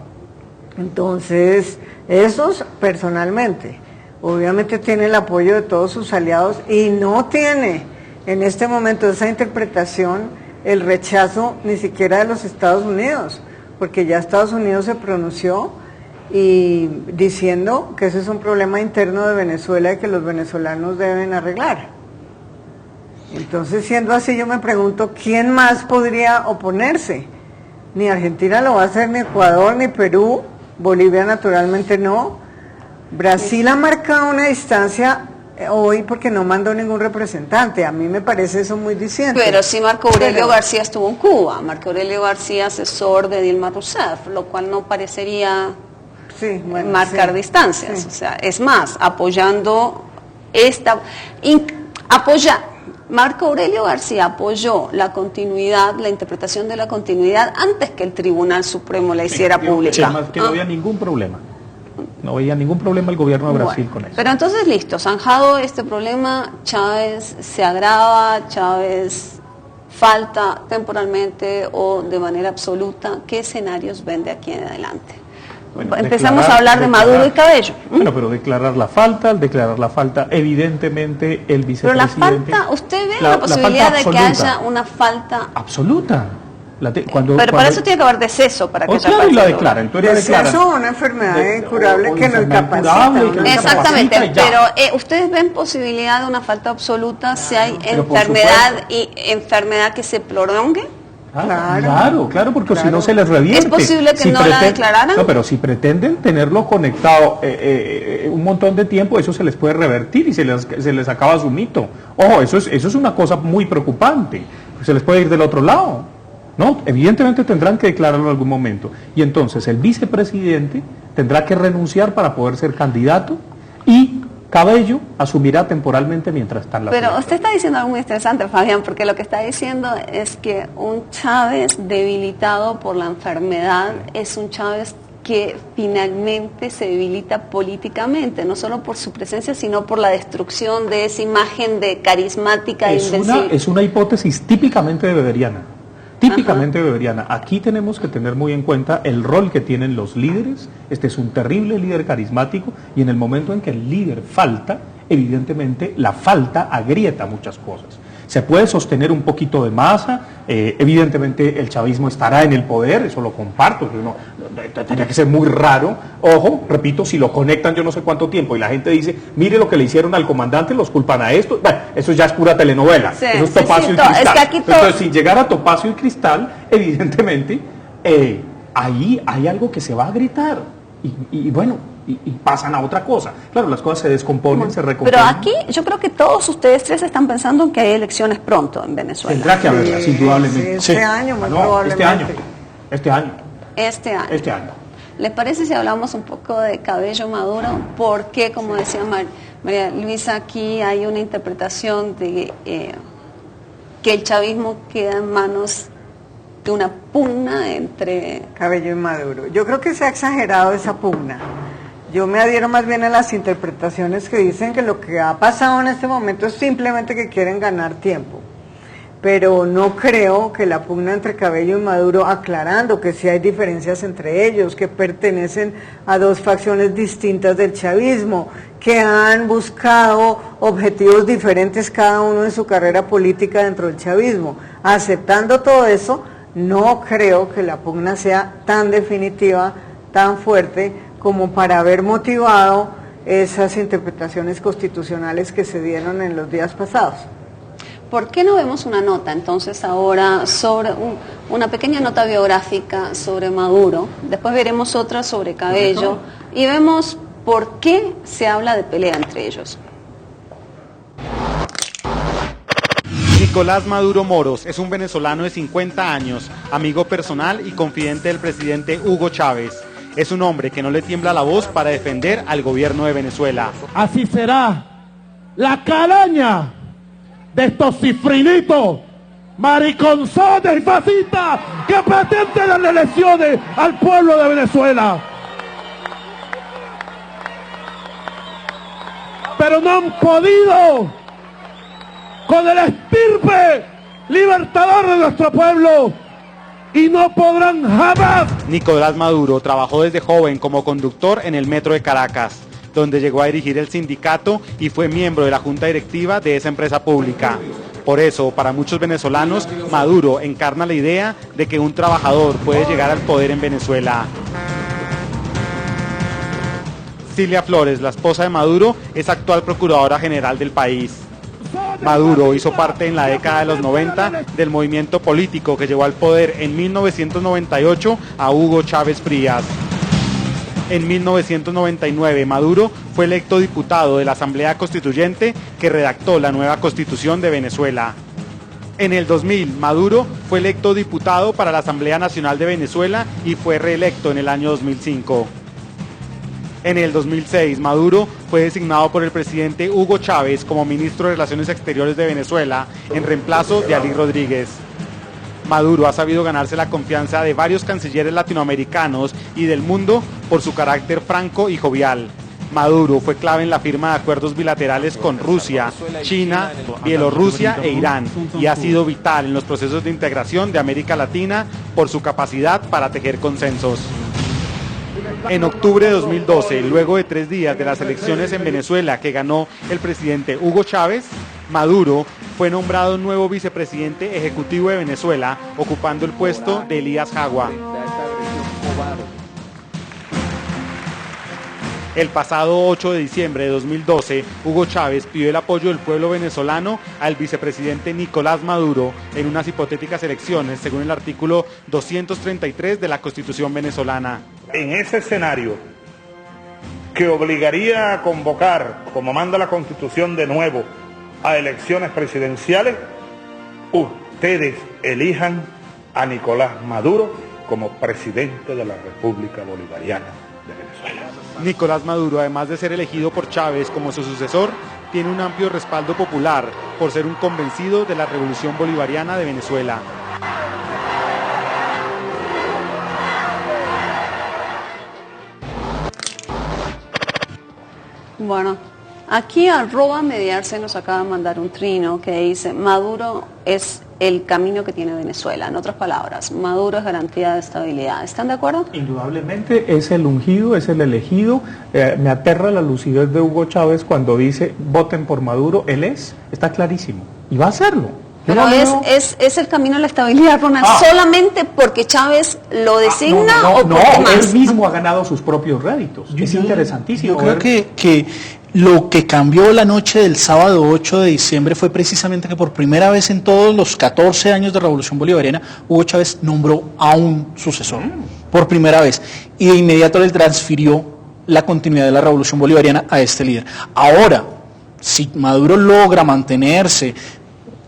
Entonces, esos personalmente, obviamente tiene el apoyo de todos sus aliados y no tiene en este momento esa interpretación el rechazo ni siquiera de los Estados Unidos, porque ya Estados Unidos se pronunció y diciendo que ese es un problema interno de Venezuela y que los venezolanos deben arreglar. Entonces, siendo así, yo me pregunto, ¿quién más podría oponerse? Ni Argentina lo va a hacer, ni Ecuador, ni Perú, Bolivia naturalmente no. Brasil ha marcado una distancia hoy porque no mandó ningún representante. A mí me parece eso muy diciente. Pero sí Marco Aurelio García estuvo en Cuba. Marco Aurelio García, asesor de Dilma Rousseff, lo cual no parecería marcar distancias. O sea, es más, apoyando Marco Aurelio García apoyó la continuidad, la interpretación de la continuidad antes que el Tribunal Supremo la hiciera pública. Que no había ningún problema. No veía ningún problema el gobierno de Brasil con eso. Pero entonces listo, zanjado este problema, Chávez se agrava, Chávez falta temporalmente o de manera absoluta. ¿Qué escenarios ven de aquí en adelante? Bueno, empezamos a hablar de Maduro y Cabello. Bueno, pero declarar la falta, evidentemente el vicepresidente... Pero la falta, ¿usted ve la posibilidad de que haya una falta absoluta? Para eso tiene que haber deceso para que haya falta. Y la declaran. Deceso o una enfermedad incurable que nos incapacita. Exactamente, pero ¿ustedes ven posibilidad de una falta absoluta si hay enfermedad que se prolongue? Claro, porque si no se les revierte. ¿Es posible que no la declararan? No, pero si pretenden tenerlo conectado un montón de tiempo, eso se les puede revertir y se les acaba su mito. Ojo, eso es una cosa muy preocupante. Se les puede ir del otro lado. No, evidentemente tendrán que declararlo en algún momento. Y entonces el vicepresidente tendrá que renunciar para poder ser candidato y Cabello asumirá temporalmente mientras está en la Pero usted está diciendo algo muy interesante, Fabián, porque lo que está diciendo es que un Chávez debilitado por la enfermedad es un Chávez que finalmente se debilita políticamente, no solo por su presencia, sino por la destrucción de esa imagen de carismática e invencible. Es una hipótesis típicamente beberiana. Beberiana. Aquí tenemos que tener muy en cuenta el rol que tienen los líderes. Este es un terrible líder carismático y en el momento en que el líder falta, evidentemente la falta agrieta muchas cosas. Se puede sostener un poquito de masa, evidentemente el chavismo estará en el poder, eso lo comparto, tendría que ser muy raro. Ojo, repito, si lo conectan yo no sé cuánto tiempo y la gente dice, mire lo que le hicieron al comandante, los culpan a esto, bueno, eso ya es pura telenovela, sí, eso es Topacio y Cristal. Es que aquí entonces, sin llegar a Topacio y Cristal, evidentemente, ahí hay algo que se va a gritar y bueno, y pasan a otra cosa. Claro, las cosas se descomponen, se recomponen. Pero aquí yo creo que todos ustedes tres están pensando en que hay elecciones pronto en Venezuela. Tendrá que haberlas, indudablemente. Este año, muy probablemente. Este año. ¿Les parece si hablamos un poco de Cabello Maduro? Porque, como decía María Luisa, aquí hay una interpretación de que el chavismo queda en manos de una pugna entre Cabello y Maduro. Yo creo que se ha exagerado esa pugna. Yo me adhiero más bien a las interpretaciones que dicen que lo que ha pasado en este momento es simplemente que quieren ganar tiempo. Pero no creo que la pugna entre Cabello y Maduro, aclarando que sí hay diferencias entre ellos, que pertenecen a dos facciones distintas del chavismo, que han buscado objetivos diferentes cada uno en su carrera política dentro del chavismo. Aceptando todo eso, no creo que la pugna sea tan definitiva, tan fuerte, como para haber motivado esas interpretaciones constitucionales que se dieron en los días pasados. ¿Por qué no vemos una nota entonces ahora sobre una pequeña nota biográfica sobre Maduro? Después veremos otra sobre Cabello y vemos por qué se habla de pelea entre ellos. Nicolás Maduro Moros es un venezolano de 50 años, amigo personal y confidente del presidente Hugo Chávez. Es un hombre que no le tiembla la voz para defender al gobierno de Venezuela. Así será la calaña de estos cifrinitos, mariconzones y fascistas que pretenden darle elecciones al pueblo de Venezuela. Pero no han podido con el estirpe libertador de nuestro pueblo. Y no podrán jamás. Nicolás Maduro trabajó desde joven como conductor en el metro de Caracas, donde llegó a dirigir el sindicato y fue miembro de la junta directiva de esa empresa pública. Por eso, para muchos venezolanos, Maduro encarna la idea de que un trabajador puede llegar al poder en Venezuela. Cilia Flores, la esposa de Maduro, es actual procuradora general del país. Maduro hizo parte en la década de los 90 del movimiento político que llevó al poder en 1998 a Hugo Chávez Frías. En 1999, Maduro fue electo diputado de la Asamblea Constituyente que redactó la nueva Constitución de Venezuela. En el 2000, Maduro fue electo diputado para la Asamblea Nacional de Venezuela y fue reelecto en el año 2005. En el 2006, Maduro fue designado por el presidente Hugo Chávez como ministro de Relaciones Exteriores de Venezuela en reemplazo de Ali Rodríguez. Maduro ha sabido ganarse la confianza de varios cancilleres latinoamericanos y del mundo por su carácter franco y jovial. Maduro fue clave en la firma de acuerdos bilaterales con Rusia, China, Bielorrusia e Irán y ha sido vital en los procesos de integración de América Latina por su capacidad para tejer consensos. En octubre de 2012, luego de 3 días de las elecciones en Venezuela que ganó el presidente Hugo Chávez, Maduro fue nombrado nuevo vicepresidente ejecutivo de Venezuela, ocupando el puesto de Elías Jagua. El pasado 8 de diciembre de 2012, Hugo Chávez pidió el apoyo del pueblo venezolano al vicepresidente Nicolás Maduro en unas hipotéticas elecciones, según el artículo 233 de la Constitución venezolana. En ese escenario, que obligaría a convocar, como manda la Constitución de nuevo, a elecciones presidenciales, ustedes elijan a Nicolás Maduro como presidente de la República Bolivariana de Venezuela. Nicolás Maduro, además de ser elegido por Chávez como su sucesor, tiene un amplio respaldo popular por ser un convencido de la revolución bolivariana de Venezuela. Bueno, aquí @mediarse nos acaba de mandar un trino que dice: Maduro es el camino que tiene Venezuela. En otras palabras, Maduro es garantía de estabilidad. ¿Están de acuerdo? Indudablemente es el ungido, es el elegido. Me aterra la lucidez de Hugo Chávez cuando dice voten por Maduro. Él está clarísimo. y va a hacerlo. Pero es el camino a la estabilidad, Ronald, solamente porque Chávez lo designa o porque más. Él mismo ha ganado sus propios réditos. Es interesantísimo. Yo creo que lo que cambió la noche del sábado 8 de diciembre fue precisamente que por primera vez en todos los 14 años de Revolución Bolivariana, Hugo Chávez nombró a un sucesor, por primera vez, y de inmediato le transfirió la continuidad de la Revolución Bolivariana a este líder. Ahora, si Maduro logra mantenerse,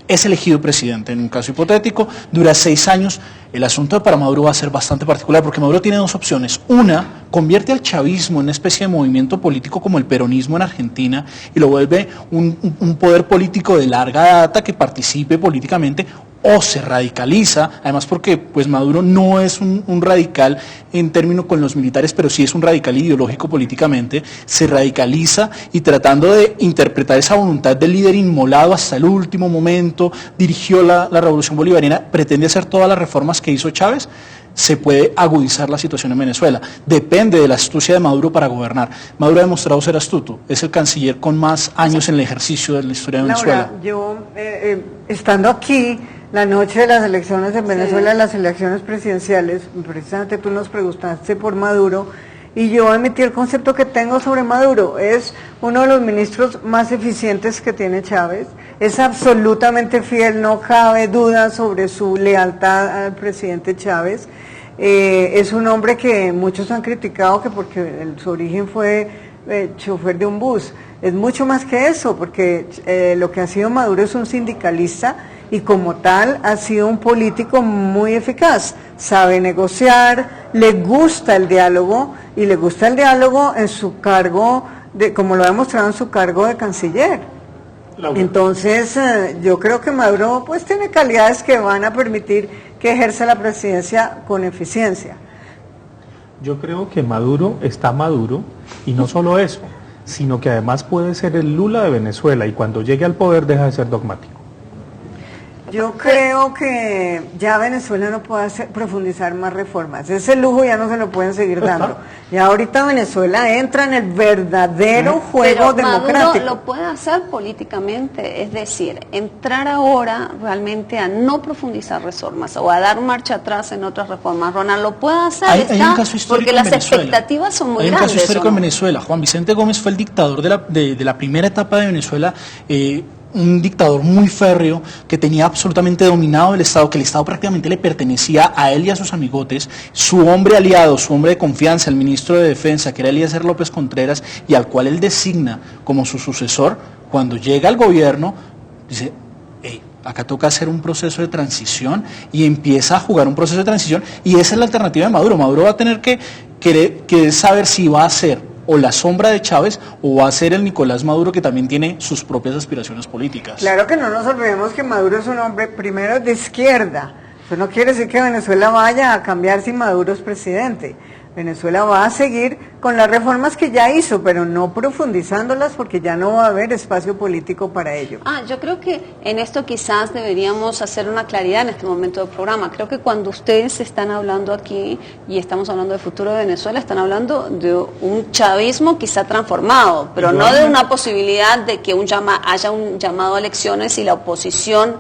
es elegido presidente, en un caso hipotético, dura 6 años, el asunto para Maduro va a ser bastante particular, porque Maduro tiene dos opciones. Una, convierte al chavismo en una especie de movimiento político como el peronismo en Argentina y lo vuelve un poder político de larga data que participe políticamente, o se radicaliza, además porque pues Maduro no es un radical en términos con los militares, pero sí es un radical ideológico políticamente, se radicaliza y tratando de interpretar esa voluntad del líder inmolado hasta el último momento, dirigió la Revolución Bolivariana, pretende hacer todas las reformas que hizo Chávez, se puede agudizar la situación en Venezuela. Depende de la astucia de Maduro para gobernar. Maduro ha demostrado ser astuto, es el canciller con más años en el ejercicio de la historia de Venezuela. Laura, yo estando aquí la noche de las elecciones en Venezuela, las elecciones presidenciales, precisamente tú nos preguntaste por Maduro, y yo emití el concepto que tengo sobre Maduro. Es uno de los ministros más eficientes que tiene Chávez, es absolutamente fiel, no cabe duda sobre su lealtad al presidente Chávez. Es un hombre que muchos han criticado que porque su origen fue chofer de un bus. Es mucho más que eso, porque lo que ha sido Maduro es un sindicalista y como tal ha sido un político muy eficaz, sabe negociar, le gusta el diálogo y le gusta el diálogo en su cargo, como lo ha demostrado en su cargo de canciller. Entonces yo creo que Maduro pues tiene calidades que van a permitir que ejerza la presidencia con eficiencia. Yo creo que Maduro está maduro y no solo eso, sino que además puede ser el Lula de Venezuela y cuando llegue al poder deja de ser dogmático. Yo creo que ya Venezuela no puede profundizar más reformas. Ese lujo ya no se lo pueden seguir dando. Ya ahorita Venezuela entra en el verdadero juego democrático. Maduro lo puede hacer políticamente, es decir, entrar ahora realmente a no profundizar reformas o a dar marcha atrás en otras reformas. Ronald lo puede hacer, hay un caso histórico porque las en Venezuela. expectativas son muy grandes. Hay un caso histórico en ¿no? Venezuela. Juan Vicente Gómez fue el dictador de la primera etapa de Venezuela. Un dictador muy férreo que tenía absolutamente dominado el Estado, que el Estado prácticamente le pertenecía a él y a sus amigotes, su hombre aliado, su hombre de confianza, el ministro de Defensa, que era Eliezer López Contreras, y al cual él designa como su sucesor, cuando llega al gobierno, dice, acá toca hacer un proceso de transición, y empieza a jugar un proceso de transición, y esa es la alternativa de Maduro. Maduro va a tener que saber si va a ser o la sombra de Chávez, o va a ser el Nicolás Maduro, que también tiene sus propias aspiraciones políticas. Claro que no nos olvidemos que Maduro es un hombre primero de izquierda. Eso no quiere decir que Venezuela vaya a cambiar si Maduro es presidente. Venezuela va a seguir con las reformas que ya hizo, pero no profundizándolas porque ya no va a haber espacio político para ello. Yo creo que en esto quizás deberíamos hacer una claridad en este momento del programa. Creo que cuando ustedes están hablando aquí y estamos hablando del futuro de Venezuela, están hablando de un chavismo quizá transformado, pero no de una posibilidad de que haya un llamado a elecciones y la oposición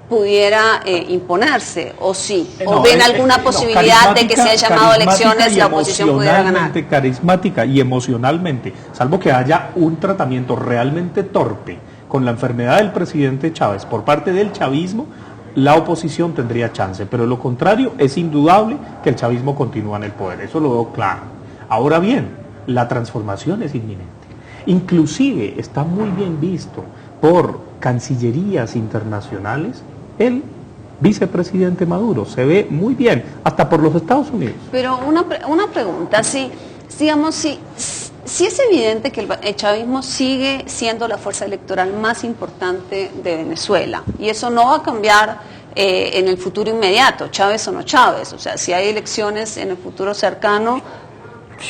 pudiera imponerse, o sí, o ven alguna posibilidad de que sea llamado a elecciones y la oposición pudiera ganar. Carismática y emocionalmente, salvo que haya un tratamiento realmente torpe con la enfermedad del presidente Chávez por parte del chavismo, la oposición tendría chance, pero lo contrario es indudable que el chavismo continúa en el poder, eso lo veo claro. Ahora bien, la transformación es inminente, inclusive está muy bien visto por cancillerías internacionales. El vicepresidente Maduro se ve muy bien, hasta por los Estados Unidos. Pero una pregunta, si es evidente que el chavismo sigue siendo la fuerza electoral más importante de Venezuela, y eso no va a cambiar en el futuro inmediato, Chávez o no Chávez, o sea, si hay elecciones en el futuro cercano,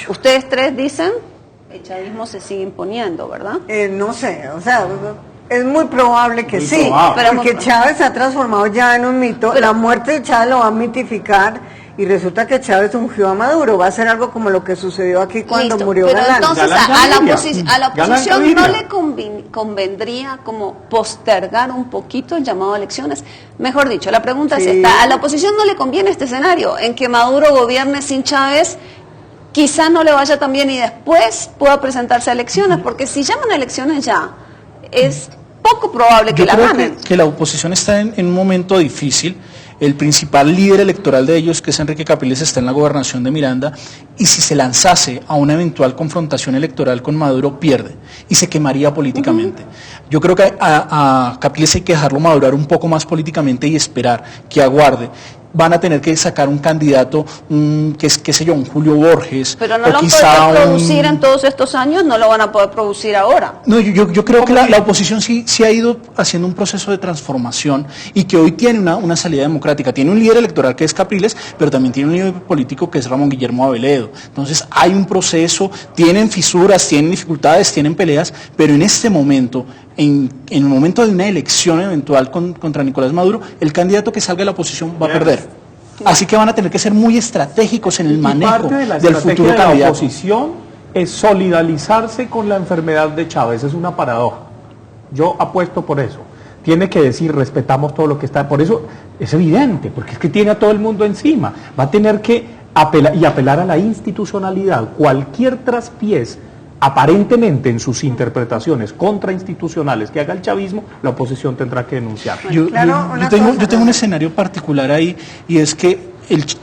ustedes tres dicen, el chavismo se sigue imponiendo, ¿verdad? No sé, o sea... Es muy probable que sí, porque Chávez se ha transformado ya en un mito, la muerte de Chávez lo va a mitificar y resulta que Chávez ungió a Maduro. Va a ser algo como lo que sucedió aquí cuando murió pero Galán. entonces Galán a la Gaviria. oposición no le convendría como postergar un poquito el llamado a elecciones. Mejor dicho, la pregunta es esta: a la oposición no le conviene este escenario en que Maduro gobierne sin Chávez, quizá no le vaya tan bien y después pueda presentarse a elecciones, porque si llaman a elecciones ya, es poco probable que la ganen. Que la oposición está en un momento difícil. El principal líder electoral de ellos, que es Enrique Capriles, está en la gobernación de Miranda, y si se lanzase a una eventual confrontación electoral con Maduro, pierde y se quemaría políticamente. Yo creo que a Capriles hay que dejarlo madurar un poco más políticamente y esperar que aguarde. Van a tener que sacar un candidato, qué sé yo, un Julio Borges. Pero no lo han podido producir en todos estos años, no lo van a poder producir ahora. No, yo creo que la oposición sí ha ido haciendo un proceso de transformación y que hoy tiene una salida democrática. Tiene un líder electoral que es Capriles, pero también tiene un líder político que es Ramón Guillermo Aveledo. Entonces hay un proceso, tienen fisuras, tienen dificultades, tienen peleas, pero en este momento, en el momento de una elección eventual contra Nicolás Maduro, el candidato que salga de la oposición va a perder. Así que van a tener que ser muy estratégicos en el manejo del futuro de la candidato. oposición es solidarizarse con la enfermedad de Chávez, es una paradoja. Yo apuesto por eso. Tiene que decir, respetamos todo lo que está, por eso es evidente, porque es que tiene a todo el mundo encima. Va a tener que apelar a la institucionalidad. Cualquier traspiés aparentemente en sus interpretaciones contrainstitucionales que haga el chavismo, la oposición tendrá que denunciar. Yo tengo un escenario particular ahí, y es que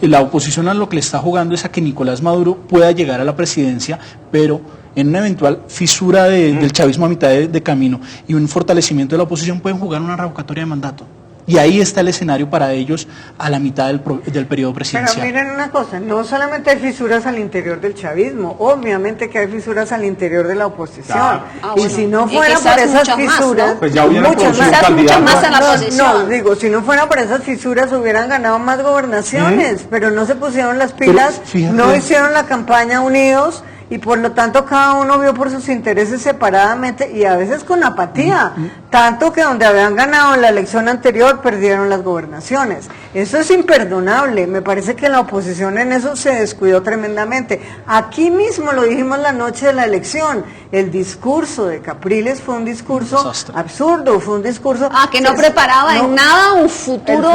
la oposición a lo que le está jugando es a que Nicolás Maduro pueda llegar a la presidencia, pero en una eventual fisura del chavismo a mitad de camino y un fortalecimiento de la oposición pueden jugar una revocatoria de mandato. Y ahí está el escenario para ellos a la mitad del periodo presidencial. Pero miren una cosa, no solamente hay fisuras al interior del chavismo, obviamente que hay fisuras al interior de la oposición. Y si no fuera por esas fisuras, pues ya muchas más en la oposición. No, digo, si no fuera por esas fisuras hubieran ganado más gobernaciones, pero no se pusieron las pilas, no hicieron la campaña unidos, y por lo tanto cada uno vio por sus intereses separadamente y a veces con apatía, tanto que donde habían ganado en la elección anterior perdieron las gobernaciones. Eso es imperdonable, me parece que la oposición en eso se descuidó tremendamente. Aquí mismo lo dijimos la noche de la elección, el discurso de Capriles fue un discurso absurdo, fue un discurso... que no preparaba en nada un futuro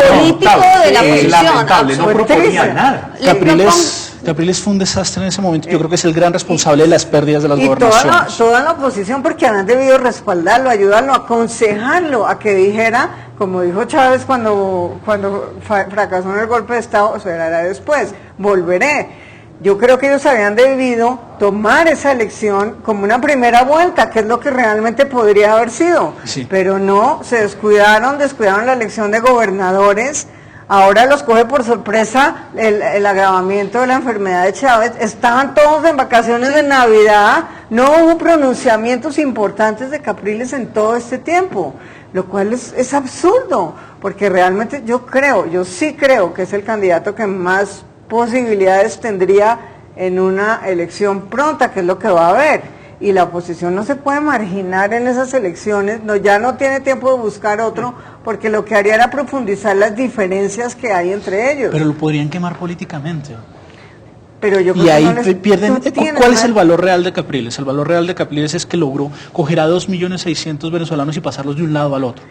político de la oposición. Lamentable, no proponía nada. Capriles fue un desastre en ese momento. Yo creo que es el gran responsable de las pérdidas de las gobernaciones. Toda la oposición, porque han debido respaldarlo, ayudarlo, aconsejarlo a que dijera, como dijo Chávez cuando fracasó en el golpe de Estado, o sea, era después, volveré. Yo creo que ellos habían debido tomar esa elección como una primera vuelta, que es lo que realmente podría haber sido. Pero no, se descuidaron la elección de gobernadores. Ahora los coge por sorpresa el agravamiento de la enfermedad de Chávez. Estaban todos en vacaciones de Navidad, no hubo pronunciamientos importantes de Capriles en todo este tiempo, lo cual es absurdo, porque realmente yo sí creo que es el candidato que más posibilidades tendría en una elección pronta, que es lo que va a haber. Y la oposición no se puede marginar en esas elecciones, ya no tiene tiempo de buscar otro, porque lo que haría era profundizar las diferencias que hay entre ellos. Pero lo podrían quemar políticamente. Pero yo y ahí pierden. ¿Cuál es el valor real de Capriles? El valor real de Capriles es que logró coger a 2.600.000 venezolanos y pasarlos de un lado al otro.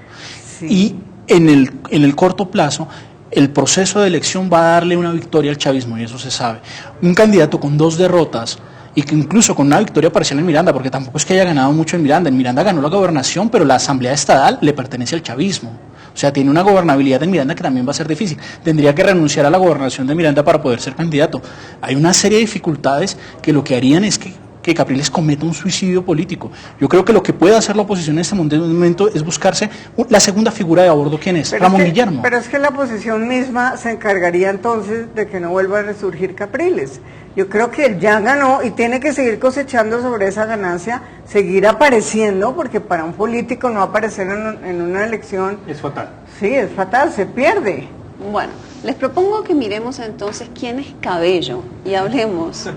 Y en el corto plazo, el proceso de elección va a darle una victoria al chavismo, y eso se sabe. Un candidato con 2 derrotas, y que incluso con una victoria parcial en Miranda, porque tampoco es que haya ganado mucho en Miranda. En Miranda ganó la gobernación, pero la asamblea estadal le pertenece al chavismo. O sea, tiene una gobernabilidad en Miranda que también va a ser difícil. Tendría que renunciar a la gobernación de Miranda para poder ser candidato. Hay una serie de dificultades que lo que harían es que Capriles cometa un suicidio político. Yo creo que lo que puede hacer la oposición en este momento es buscarse la segunda figura de a bordo. ¿Quién es? Ramón Guillermo. Pero es que la oposición misma se encargaría entonces de que no vuelva a resurgir Capriles. Yo creo que él ya ganó y tiene que seguir cosechando sobre esa ganancia, seguir apareciendo, porque para un político no aparecer en una elección... Es fatal. Sí, es fatal, se pierde. Bueno, les propongo que miremos entonces quién es Cabello y hablemos.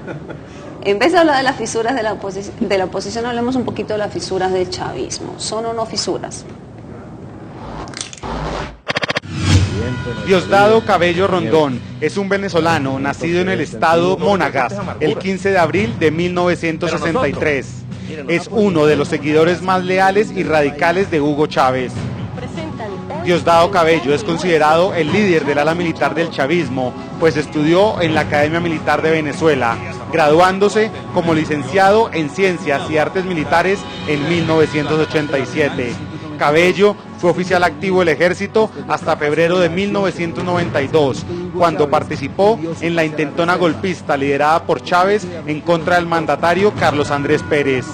En vez de hablar de las fisuras de la oposición, hablemos un poquito de las fisuras del chavismo. ¿Son o no fisuras? Diosdado Cabello Rondón es un venezolano nacido en el estado Monagas el 15 de abril de 1963. Es uno de los seguidores más leales y radicales de Hugo Chávez. Diosdado Cabello es considerado el líder del ala militar del chavismo, pues estudió en la Academia Militar de Venezuela, graduándose como licenciado en Ciencias y Artes Militares en 1987. Cabello fue oficial activo del ejército hasta febrero de 1992, cuando participó en la intentona golpista liderada por Chávez en contra del mandatario Carlos Andrés Pérez.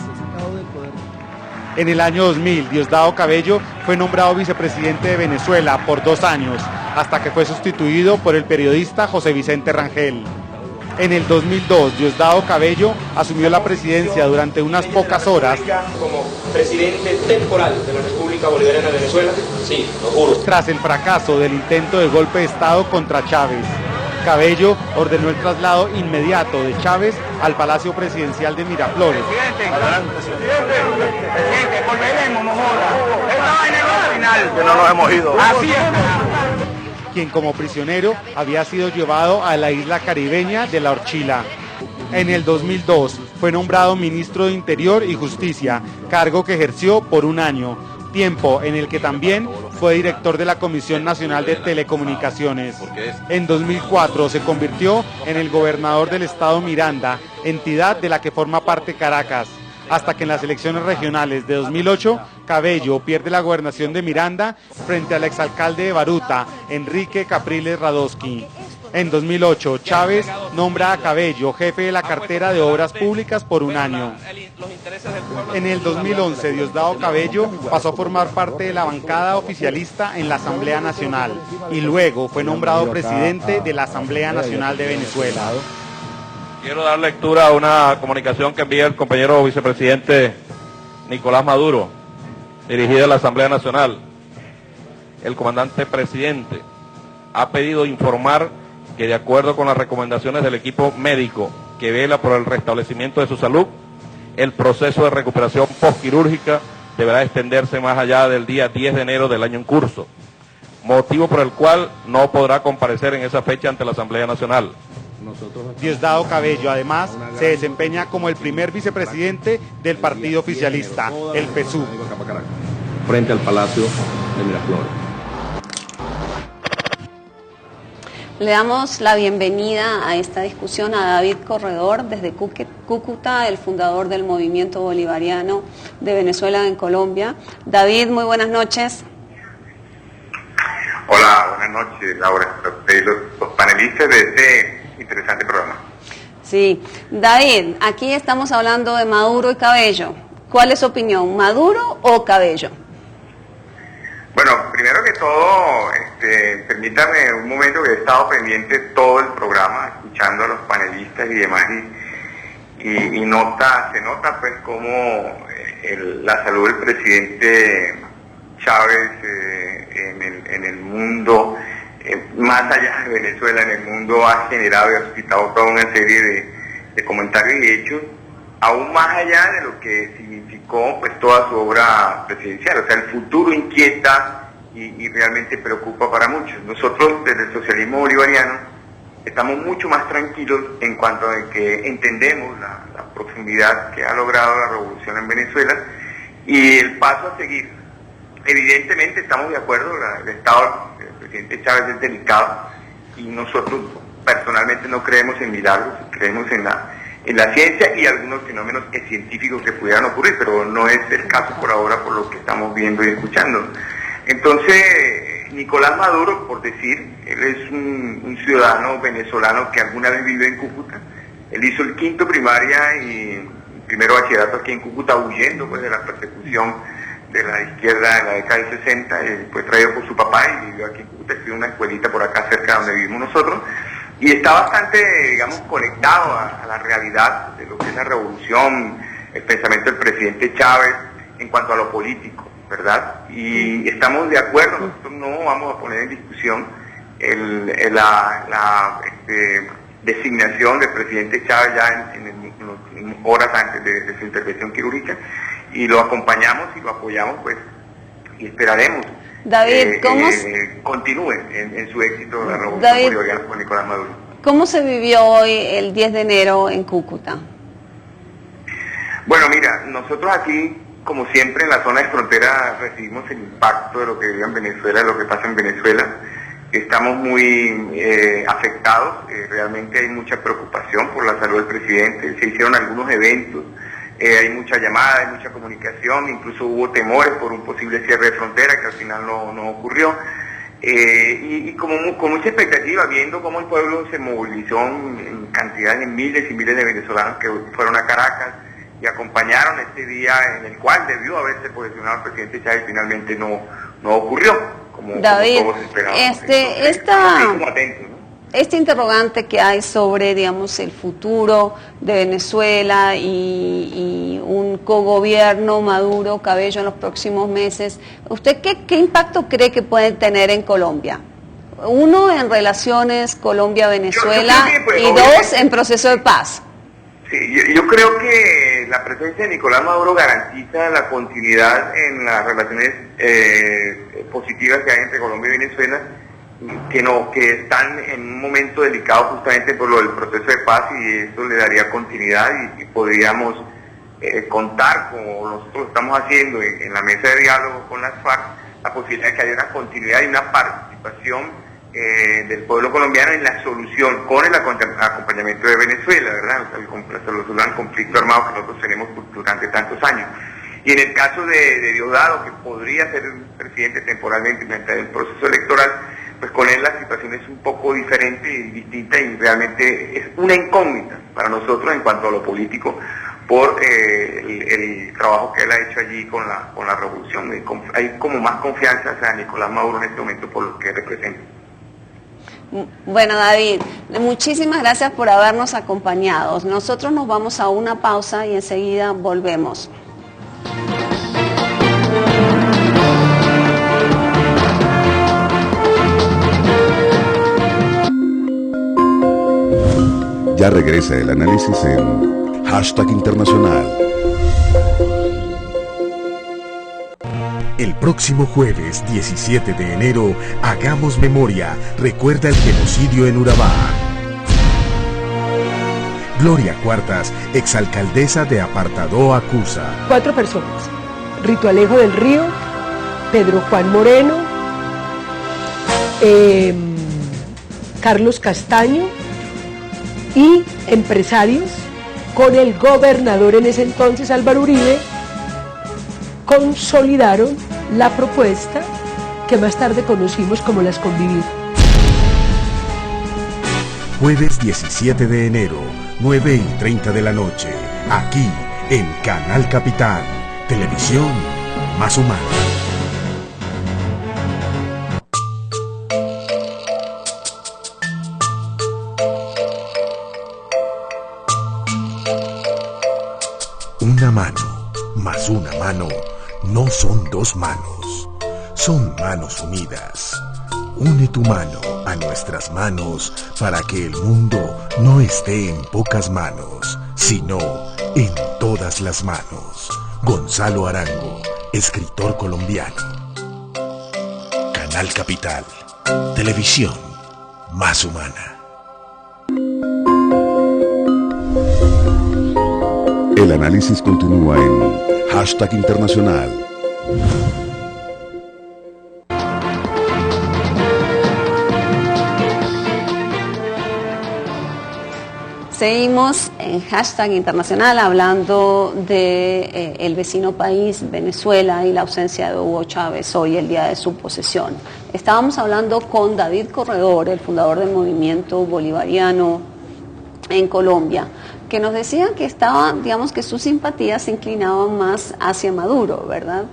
En el año 2000, Diosdado Cabello fue nombrado vicepresidente de Venezuela por 2 años, hasta que fue sustituido por el periodista José Vicente Rangel. En el 2002, Diosdado Cabello asumió la presidencia durante unas pocas horas como presidente temporal de la República Bolivariana de Venezuela. Sí, lo juro. Tras el fracaso del intento de golpe de Estado contra Chávez. Cabello ordenó el traslado inmediato de Chávez al Palacio Presidencial de Miraflores. Presidente, volveremos, no joda. Esta vaina es la final. Que no nos hemos ido. Así es. Quien como prisionero había sido llevado a la isla caribeña de La Orchila. En el 2002 fue nombrado ministro de Interior y Justicia, cargo que ejerció por 1 año, tiempo en el que también fue director de la Comisión Nacional de Telecomunicaciones. En 2004 se convirtió en el gobernador del estado Miranda, entidad de la que forma parte Caracas, hasta que en las elecciones regionales de 2008, Cabello pierde la gobernación de Miranda frente al exalcalde de Baruta, Enrique Capriles Radosky. En 2008, Chávez nombra a Cabello jefe de la cartera de Obras Públicas por 1 año. En el 2011, Diosdado Cabello pasó a formar parte de la bancada oficialista en la Asamblea Nacional y luego fue nombrado presidente de la Asamblea Nacional de Venezuela. Quiero dar lectura a una comunicación que envía el compañero vicepresidente Nicolás Maduro, dirigida a la Asamblea Nacional. El comandante presidente ha pedido informar que de acuerdo con las recomendaciones del equipo médico que vela por el restablecimiento de su salud, el proceso de recuperación postquirúrgica deberá extenderse más allá del día 10 de enero del año en curso, motivo por el cual no podrá comparecer en esa fecha ante la Asamblea Nacional. Diosdado Cabello, además, se desempeña como el primer vicepresidente del partido oficialista, el PSUV. Frente al Palacio de Miraflores. Le damos la bienvenida a esta discusión a David Corredor desde Cúcuta, el fundador del Movimiento Bolivariano de Venezuela en Colombia. David, muy buenas noches. Hola, buenas noches, Laura, los panelistas de este interesante programa. Sí, David, aquí estamos hablando de Maduro y Cabello. ¿Cuál es su opinión, Maduro o Cabello? Bueno, primero que todo, permítame un momento que he estado pendiente todo el programa, escuchando a los panelistas y demás, y se nota pues cómo la salud del presidente Chávez en el mundo, más allá de Venezuela, en el mundo ha generado y ha suscitado toda una serie de comentarios y hechos, aún más allá de lo que significó pues toda su obra presidencial. O sea, el futuro inquieta y realmente preocupa para muchos. Nosotros desde el socialismo bolivariano estamos mucho más tranquilos en cuanto a que entendemos la profundidad que ha logrado la revolución en Venezuela y el paso a seguir. Evidentemente estamos de acuerdo, el estado del presidente Chávez es delicado y nosotros personalmente no creemos en milagros, creemos en la ciencia y algunos fenómenos científicos que pudieran ocurrir, pero no es el caso por ahora por lo que estamos viendo y escuchando. Entonces, Nicolás Maduro, por decir, él es un ciudadano venezolano que alguna vez vive en Cúcuta. Él hizo el 5º primaria y primero bachillerato aquí en Cúcuta, huyendo pues de la persecución de la izquierda en la década del 60, fue traído por su papá y vivió aquí en Cúcuta, estudió una escuelita por acá cerca donde vivimos nosotros, y está bastante, digamos, conectado a la realidad de lo que es la revolución, el pensamiento del presidente Chávez en cuanto a lo político, ¿verdad? Y estamos de acuerdo, nosotros no vamos a poner en discusión la designación del presidente Chávez ya en horas antes de su intervención quirúrgica, y lo acompañamos y lo apoyamos, pues, y esperaremos David, continúe en su éxito la revolución bolivariana con Nicolás Maduro. ¿Cómo se vivió hoy el 10 de enero en Cúcuta? Bueno, mira, nosotros aquí, como siempre, en la zona de frontera recibimos el impacto de lo que vive en Venezuela, de lo que pasa en Venezuela. Estamos muy afectados, realmente hay mucha preocupación por la salud del presidente, se hicieron algunos eventos, hay mucha llamada, hay mucha comunicación, incluso hubo temores por un posible cierre de frontera que al final no ocurrió. Y con mucha expectativa, viendo cómo el pueblo se movilizó en cantidad de miles y miles de venezolanos que fueron a Caracas y acompañaron este día en el cual debió haberse posicionado el presidente Chávez y finalmente no ocurrió. David, como todos esperaban. Este interrogante que hay sobre, digamos, el futuro de Venezuela y un cogobierno Maduro-Cabello en los próximos meses, ¿usted qué impacto cree que puede tener en Colombia? Uno, en relaciones Colombia-Venezuela y dos, en proceso de paz. Sí, yo creo que la presencia de Nicolás Maduro garantiza la continuidad en las relaciones positivas que hay entre Colombia y Venezuela, que están en un momento delicado justamente por lo del proceso de paz, y esto le daría continuidad y podríamos contar, como nosotros estamos haciendo en la mesa de diálogo con las FARC, la posibilidad de que haya una continuidad y una participación del pueblo colombiano en la solución con el acompañamiento de Venezuela, ¿verdad? La solución al conflicto armado que nosotros tenemos durante tantos años. Y en el caso de Diosdado, que podría ser presidente temporalmente mientras el proceso electoral, pues con él la situación es un poco diferente y distinta, y realmente es una incógnita para nosotros en cuanto a lo político por el trabajo que él ha hecho allí con la revolución. Hay como más confianza hacia Nicolás Maduro en este momento por lo que representa. Bueno, David, muchísimas gracias por habernos acompañado. Nosotros nos vamos a una pausa y enseguida volvemos. Ya regresa el análisis en Hashtag Internacional. El próximo jueves 17 de enero, hagamos memoria, recuerda el genocidio en Urabá. Gloria Cuartas, exalcaldesa de Apartadó, acusa. 4 personas: Rito Alejo del Río, Pedro Juan Moreno, Carlos Castaño y empresarios, con el gobernador en ese entonces, Álvaro Uribe, consolidaron la propuesta que más tarde conocimos como las Convivir. Jueves 17 de enero, 9:30 de la noche, aquí en Canal Capitán, televisión más humana. Una mano más una mano no son 2 manos, son manos unidas. Une tu mano a nuestras manos para que el mundo no esté en pocas manos, sino en todas las manos. Gonzalo Arango, escritor colombiano. Canal Capital, televisión más humana. El análisis continúa en Hashtag Internacional. Seguimos en Hashtag Internacional hablando de el vecino país, Venezuela, y la ausencia de Hugo Chávez hoy, el día de su posesión. Estábamos hablando con David Corredor, el fundador del movimiento bolivariano en Colombia, que nos decía que digamos que sus simpatías se inclinaban más hacia Maduro, ¿verdad?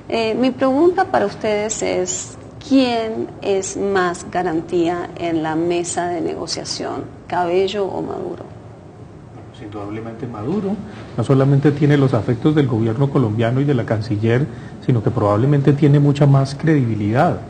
Mi pregunta para ustedes es, ¿quién es más garantía en la mesa de negociación, Cabello o Maduro? Indudablemente Maduro. No solamente tiene los afectos del gobierno colombiano y de la canciller, sino que probablemente tiene mucha más credibilidad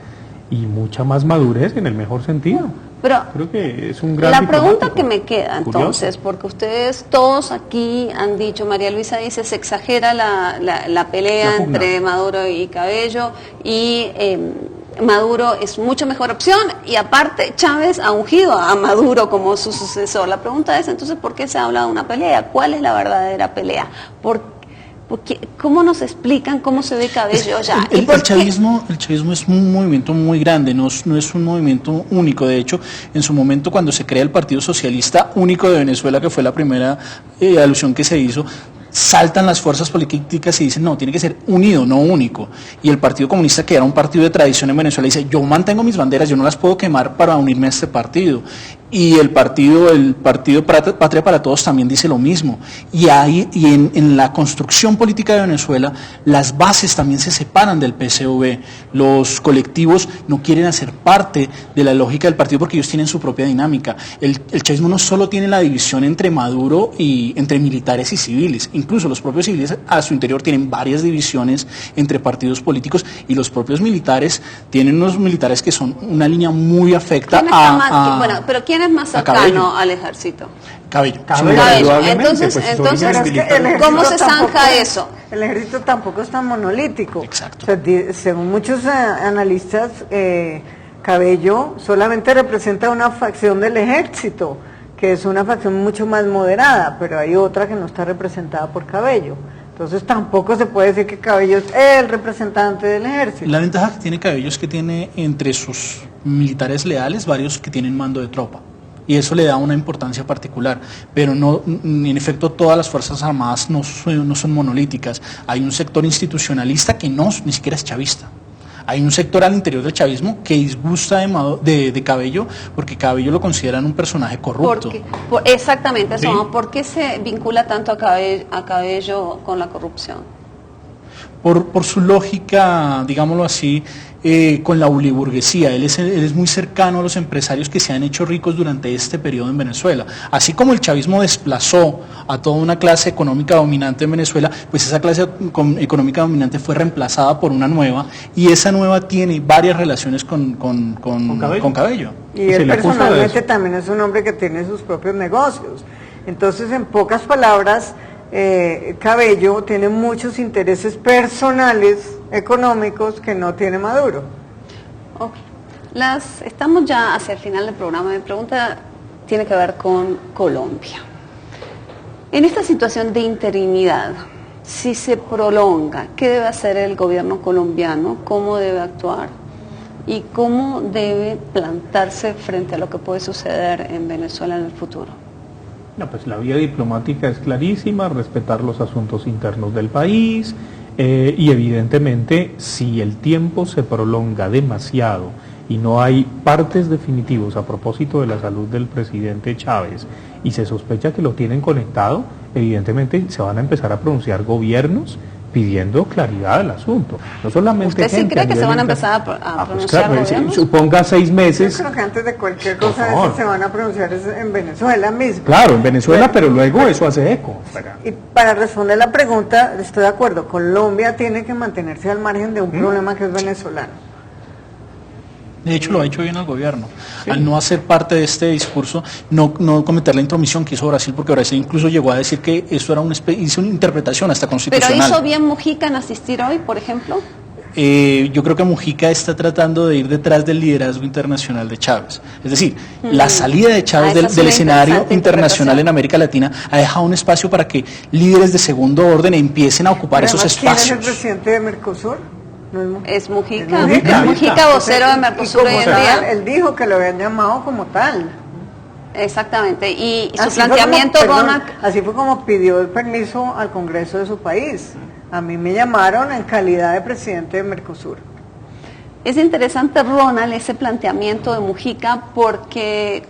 y mucha más madurez en el mejor sentido, Pero creo que es un gran la pregunta diplomático. que me queda entonces, porque ustedes todos aquí han dicho, María Luisa dice, se exagera la pelea entre Maduro y Cabello, y Maduro es mucho mejor opción, y aparte Chávez ha ungido a Maduro como su sucesor. La pregunta es entonces, ¿por qué se habla de una pelea? ¿Cuál es la verdadera pelea? ¿Cómo nos explican cómo se ve Cabello ya? El chavismo es un movimiento muy grande, no es un movimiento único. De hecho, en su momento, cuando se crea el Partido Socialista Único de Venezuela, que fue la primera alusión que se hizo, saltan las fuerzas políticas y dicen, no, tiene que ser unido, no único. Y el Partido Comunista, que era un partido de tradición en Venezuela, dice, yo mantengo mis banderas, yo no las puedo quemar para unirme a este partido. Y el partido Patria para Todos también dice lo mismo. Y en la construcción política de Venezuela, las bases también se separan del PSV. Los colectivos no quieren hacer parte de la lógica del partido porque ellos tienen su propia dinámica. El chavismo no solo tiene la división entre Maduro y entre militares y civiles, incluso los propios civiles a su interior tienen varias divisiones entre partidos políticos, y los propios militares tienen unos militares que son una línea muy afecta pero ¿quién es más cercano al ejército? Cabello. Entonces, ¿cómo se zanja eso? El ejército tampoco es tan monolítico. Exacto. O sea, según muchos analistas, Cabello solamente representa una facción del ejército, que es una facción mucho más moderada, pero hay otra que no está representada por Cabello. Entonces tampoco se puede decir que Cabello es el representante del ejército. La ventaja que tiene Cabello es que tiene entre sus militares leales varios que tienen mando de tropa, y eso le da una importancia particular, pero no, en efecto todas las Fuerzas Armadas no son monolíticas. Hay un sector institucionalista que ni siquiera es chavista. Hay un sector al interior del chavismo que disgusta de Cabello, porque Cabello lo consideran un personaje corrupto. Exactamente, eso. ¿Sí? ¿Por qué se vincula tanto a Cabello con la corrupción? Por su lógica, digámoslo así, con la oliburguesía. Él es muy cercano a los empresarios que se han hecho ricos durante este periodo en Venezuela. Así como el chavismo desplazó a toda una clase económica dominante en Venezuela, pues esa clase económica dominante fue reemplazada por una nueva, y esa nueva tiene varias relaciones con Cabello. Y él personalmente también es un hombre que tiene sus propios negocios. Entonces, en pocas palabras, Cabello tiene muchos intereses personales económicos que no tiene Maduro. Okay. Estamos ya hacia el final del programa. Mi pregunta tiene que ver con Colombia. En esta situación de interinidad, si se prolonga, ¿qué debe hacer el gobierno colombiano? ¿Cómo debe actuar? ¿Y cómo debe plantarse frente a lo que puede suceder en Venezuela en el futuro? No, pues la vía diplomática es clarísima, respetar los asuntos internos del país, y evidentemente si el tiempo se prolonga demasiado y no hay partes definitivos a propósito de la salud del presidente Chávez y se sospecha que lo tienen conectado, evidentemente se van a empezar a pronunciar gobiernos pidiendo claridad del asunto. No solamente ¿Usted sí cree que se van a empezar a pronunciar gobiernos? Suponga 6 meses. Yo creo que antes de cualquier cosa de eso se van a pronunciar en Venezuela mismo. Claro, en Venezuela, pero luego eso hace eco. Y para responder la pregunta, estoy de acuerdo, Colombia tiene que mantenerse al margen de un problema que es venezolano. De hecho, lo ha hecho bien el gobierno. Sí. Al no hacer parte de este discurso, no cometer la intromisión que hizo Brasil, porque Brasil incluso llegó a decir que eso era hizo una interpretación hasta constitucional. ¿Pero hizo bien Mujica en asistir hoy, por ejemplo? Yo creo que Mujica está tratando de ir detrás del liderazgo internacional de Chávez. Es decir, la salida de Chávez del escenario internacional en América Latina ha dejado un espacio para que líderes de segundo orden empiecen a ocupar esos espacios. ¿Quién es el presidente de Mercosur? No es Mujica. Mujica, vocero de Mercosur hoy en día. Él dijo que lo habían llamado como tal. Exactamente, y su planteamiento, Ronald... Así fue como pidió el permiso al Congreso de su país. A mí me llamaron en calidad de presidente de Mercosur. Es interesante, Ronald, ese planteamiento de Mujica, porque...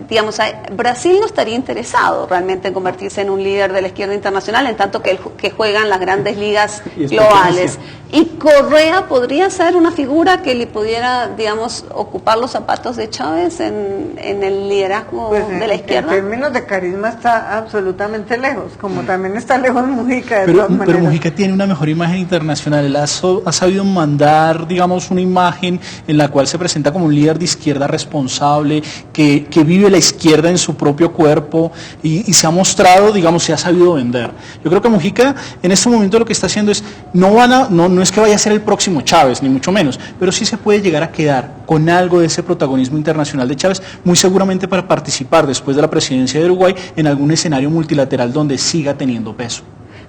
digamos, Brasil no estaría interesado realmente en convertirse en un líder de la izquierda internacional, en tanto que juegan las grandes ligas globales. Y Correa podría ser una figura que le pudiera, digamos, ocupar los zapatos de Chávez en el liderazgo de la izquierda. En términos de carisma está absolutamente lejos, como también está lejos Mujica de todas maneras. Pero Mujica tiene una mejor imagen internacional. Él ha sabido mandar, digamos, una imagen en la cual se presenta como un líder de izquierda responsable, que vive la izquierda en su propio cuerpo y se ha mostrado, digamos, se ha sabido vender. Yo creo que Mujica en este momento lo que está haciendo es, no es que vaya a ser el próximo Chávez, ni mucho menos, pero sí se puede llegar a quedar con algo de ese protagonismo internacional de Chávez, muy seguramente para participar después de la presidencia de Uruguay en algún escenario multilateral donde siga teniendo peso.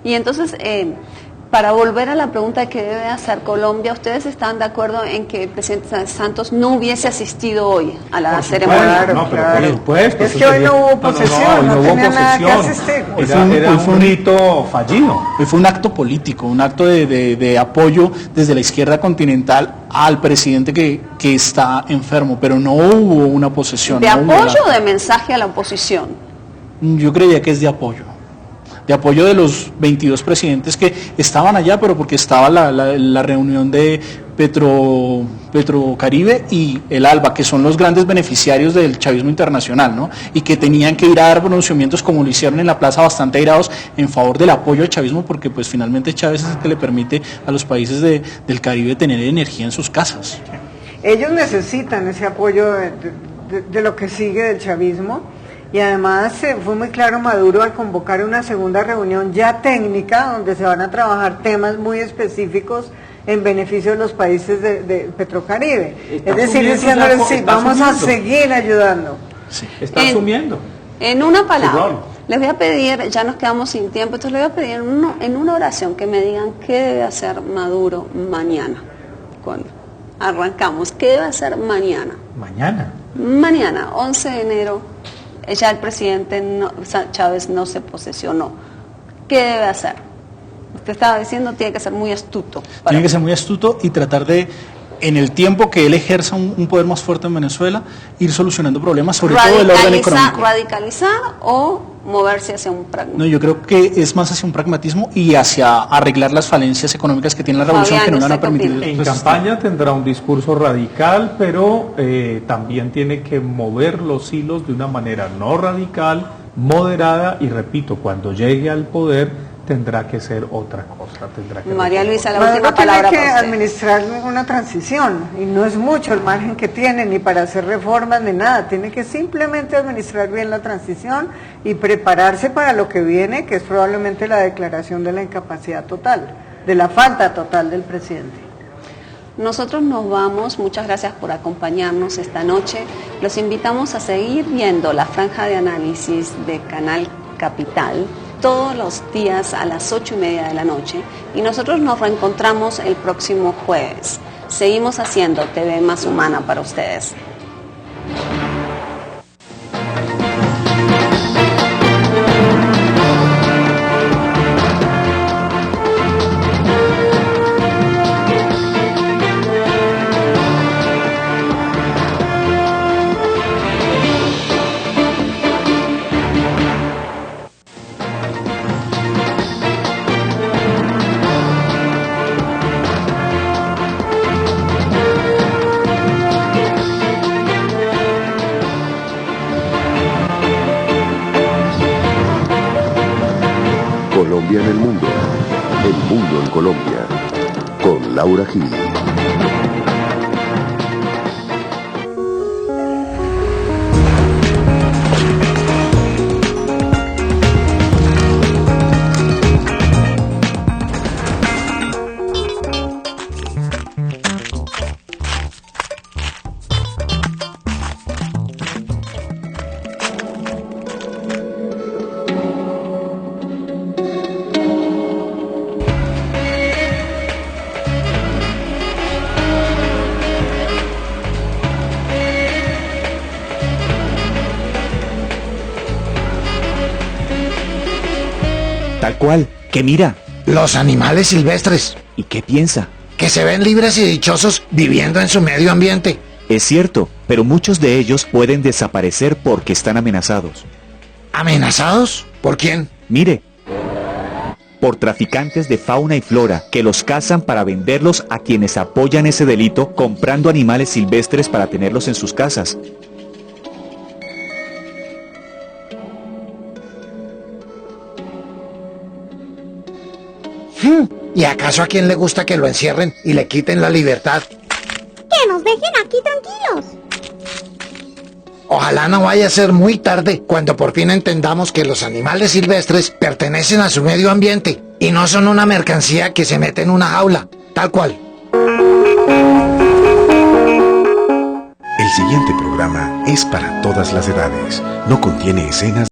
Y entonces, para volver a la pregunta de qué debe hacer Colombia, ¿ustedes están de acuerdo en que el presidente Santos no hubiese asistido hoy a la ceremonia? Claro. Es que hoy no hubo posesión, no tenía nada que asistir. Era un rito fallido. Hoy fue un acto político, un acto de apoyo desde la izquierda continental al presidente que está enfermo, pero no hubo una posesión. ¿De apoyo o de mensaje a la oposición? Yo creía que es de apoyo de los 22 presidentes que estaban allá, pero porque estaba la reunión de Petrocaribe y el ALBA, que son los grandes beneficiarios del chavismo internacional, ¿no? Y que tenían que ir a dar pronunciamientos como lo hicieron en la plaza, bastante airados en favor del apoyo al chavismo, porque pues finalmente Chávez es el que le permite a los países del Caribe tener energía en sus casas. Ellos necesitan ese apoyo de lo que sigue del chavismo. Y además fue muy claro Maduro al convocar una segunda reunión ya técnica, donde se van a trabajar temas muy específicos en beneficio de los países de Petrocaribe. Es decir, diciéndoles, sí, vamos a seguir ayudando. Sí. Está asumiendo. En una palabra, les voy a pedir, ya nos quedamos sin tiempo, entonces les voy a pedir en una oración que me digan qué debe hacer Maduro mañana. Cuando arrancamos, ¿qué debe hacer mañana? Mañana, 11 de enero. Ya el presidente Chávez no se posesionó. ¿Qué debe hacer? Usted estaba diciendo tiene que ser muy astuto. Tiene que ser muy astuto y tratar de, en el tiempo que él ejerza un poder más fuerte en Venezuela, ir solucionando problemas, sobre todo del orden económico. ¿Radicalizar o moverse hacia un pragmatismo? No, yo creo que es más hacia un pragmatismo y hacia arreglar las falencias económicas que tiene la revolución, que no van a permitir. En campaña tendrá un discurso radical, pero también tiene que mover los hilos de una manera no radical, moderada, y repito, cuando llegue al poder tendrá que ser otra cosa. María Luisa, la última palabra. Tiene que administrar una transición y no es mucho el margen que tiene ni para hacer reformas ni nada. Tiene que simplemente administrar bien la transición y prepararse para lo que viene, que es probablemente la declaración de la incapacidad total, de la falta total del presidente. Nosotros nos vamos, muchas gracias por acompañarnos esta noche. Los invitamos a seguir viendo la franja de análisis de Canal Capital todos los días a las 8:30 de la noche y nosotros nos reencontramos el próximo jueves. Seguimos haciendo TV más humana para ustedes. Colombia en el mundo en Colombia, con Laura Gil. Tal cual. ¿Qué mira? Los animales silvestres. ¿Y qué piensa? Que se ven libres y dichosos viviendo en su medio ambiente. Es cierto, pero muchos de ellos pueden desaparecer porque están amenazados. ¿Amenazados? ¿Por quién? Mire. por traficantes de fauna y flora que los cazan para venderlos a quienes apoyan ese delito comprando animales silvestres para tenerlos en sus casas. ¿Y acaso a quién le gusta que lo encierren y le quiten la libertad? Que nos dejen aquí tranquilos. Ojalá no vaya a ser muy tarde cuando por fin entendamos que los animales silvestres pertenecen a su medio ambiente y no son una mercancía que se mete en una jaula, tal cual. El siguiente programa es para todas las edades. No contiene escenas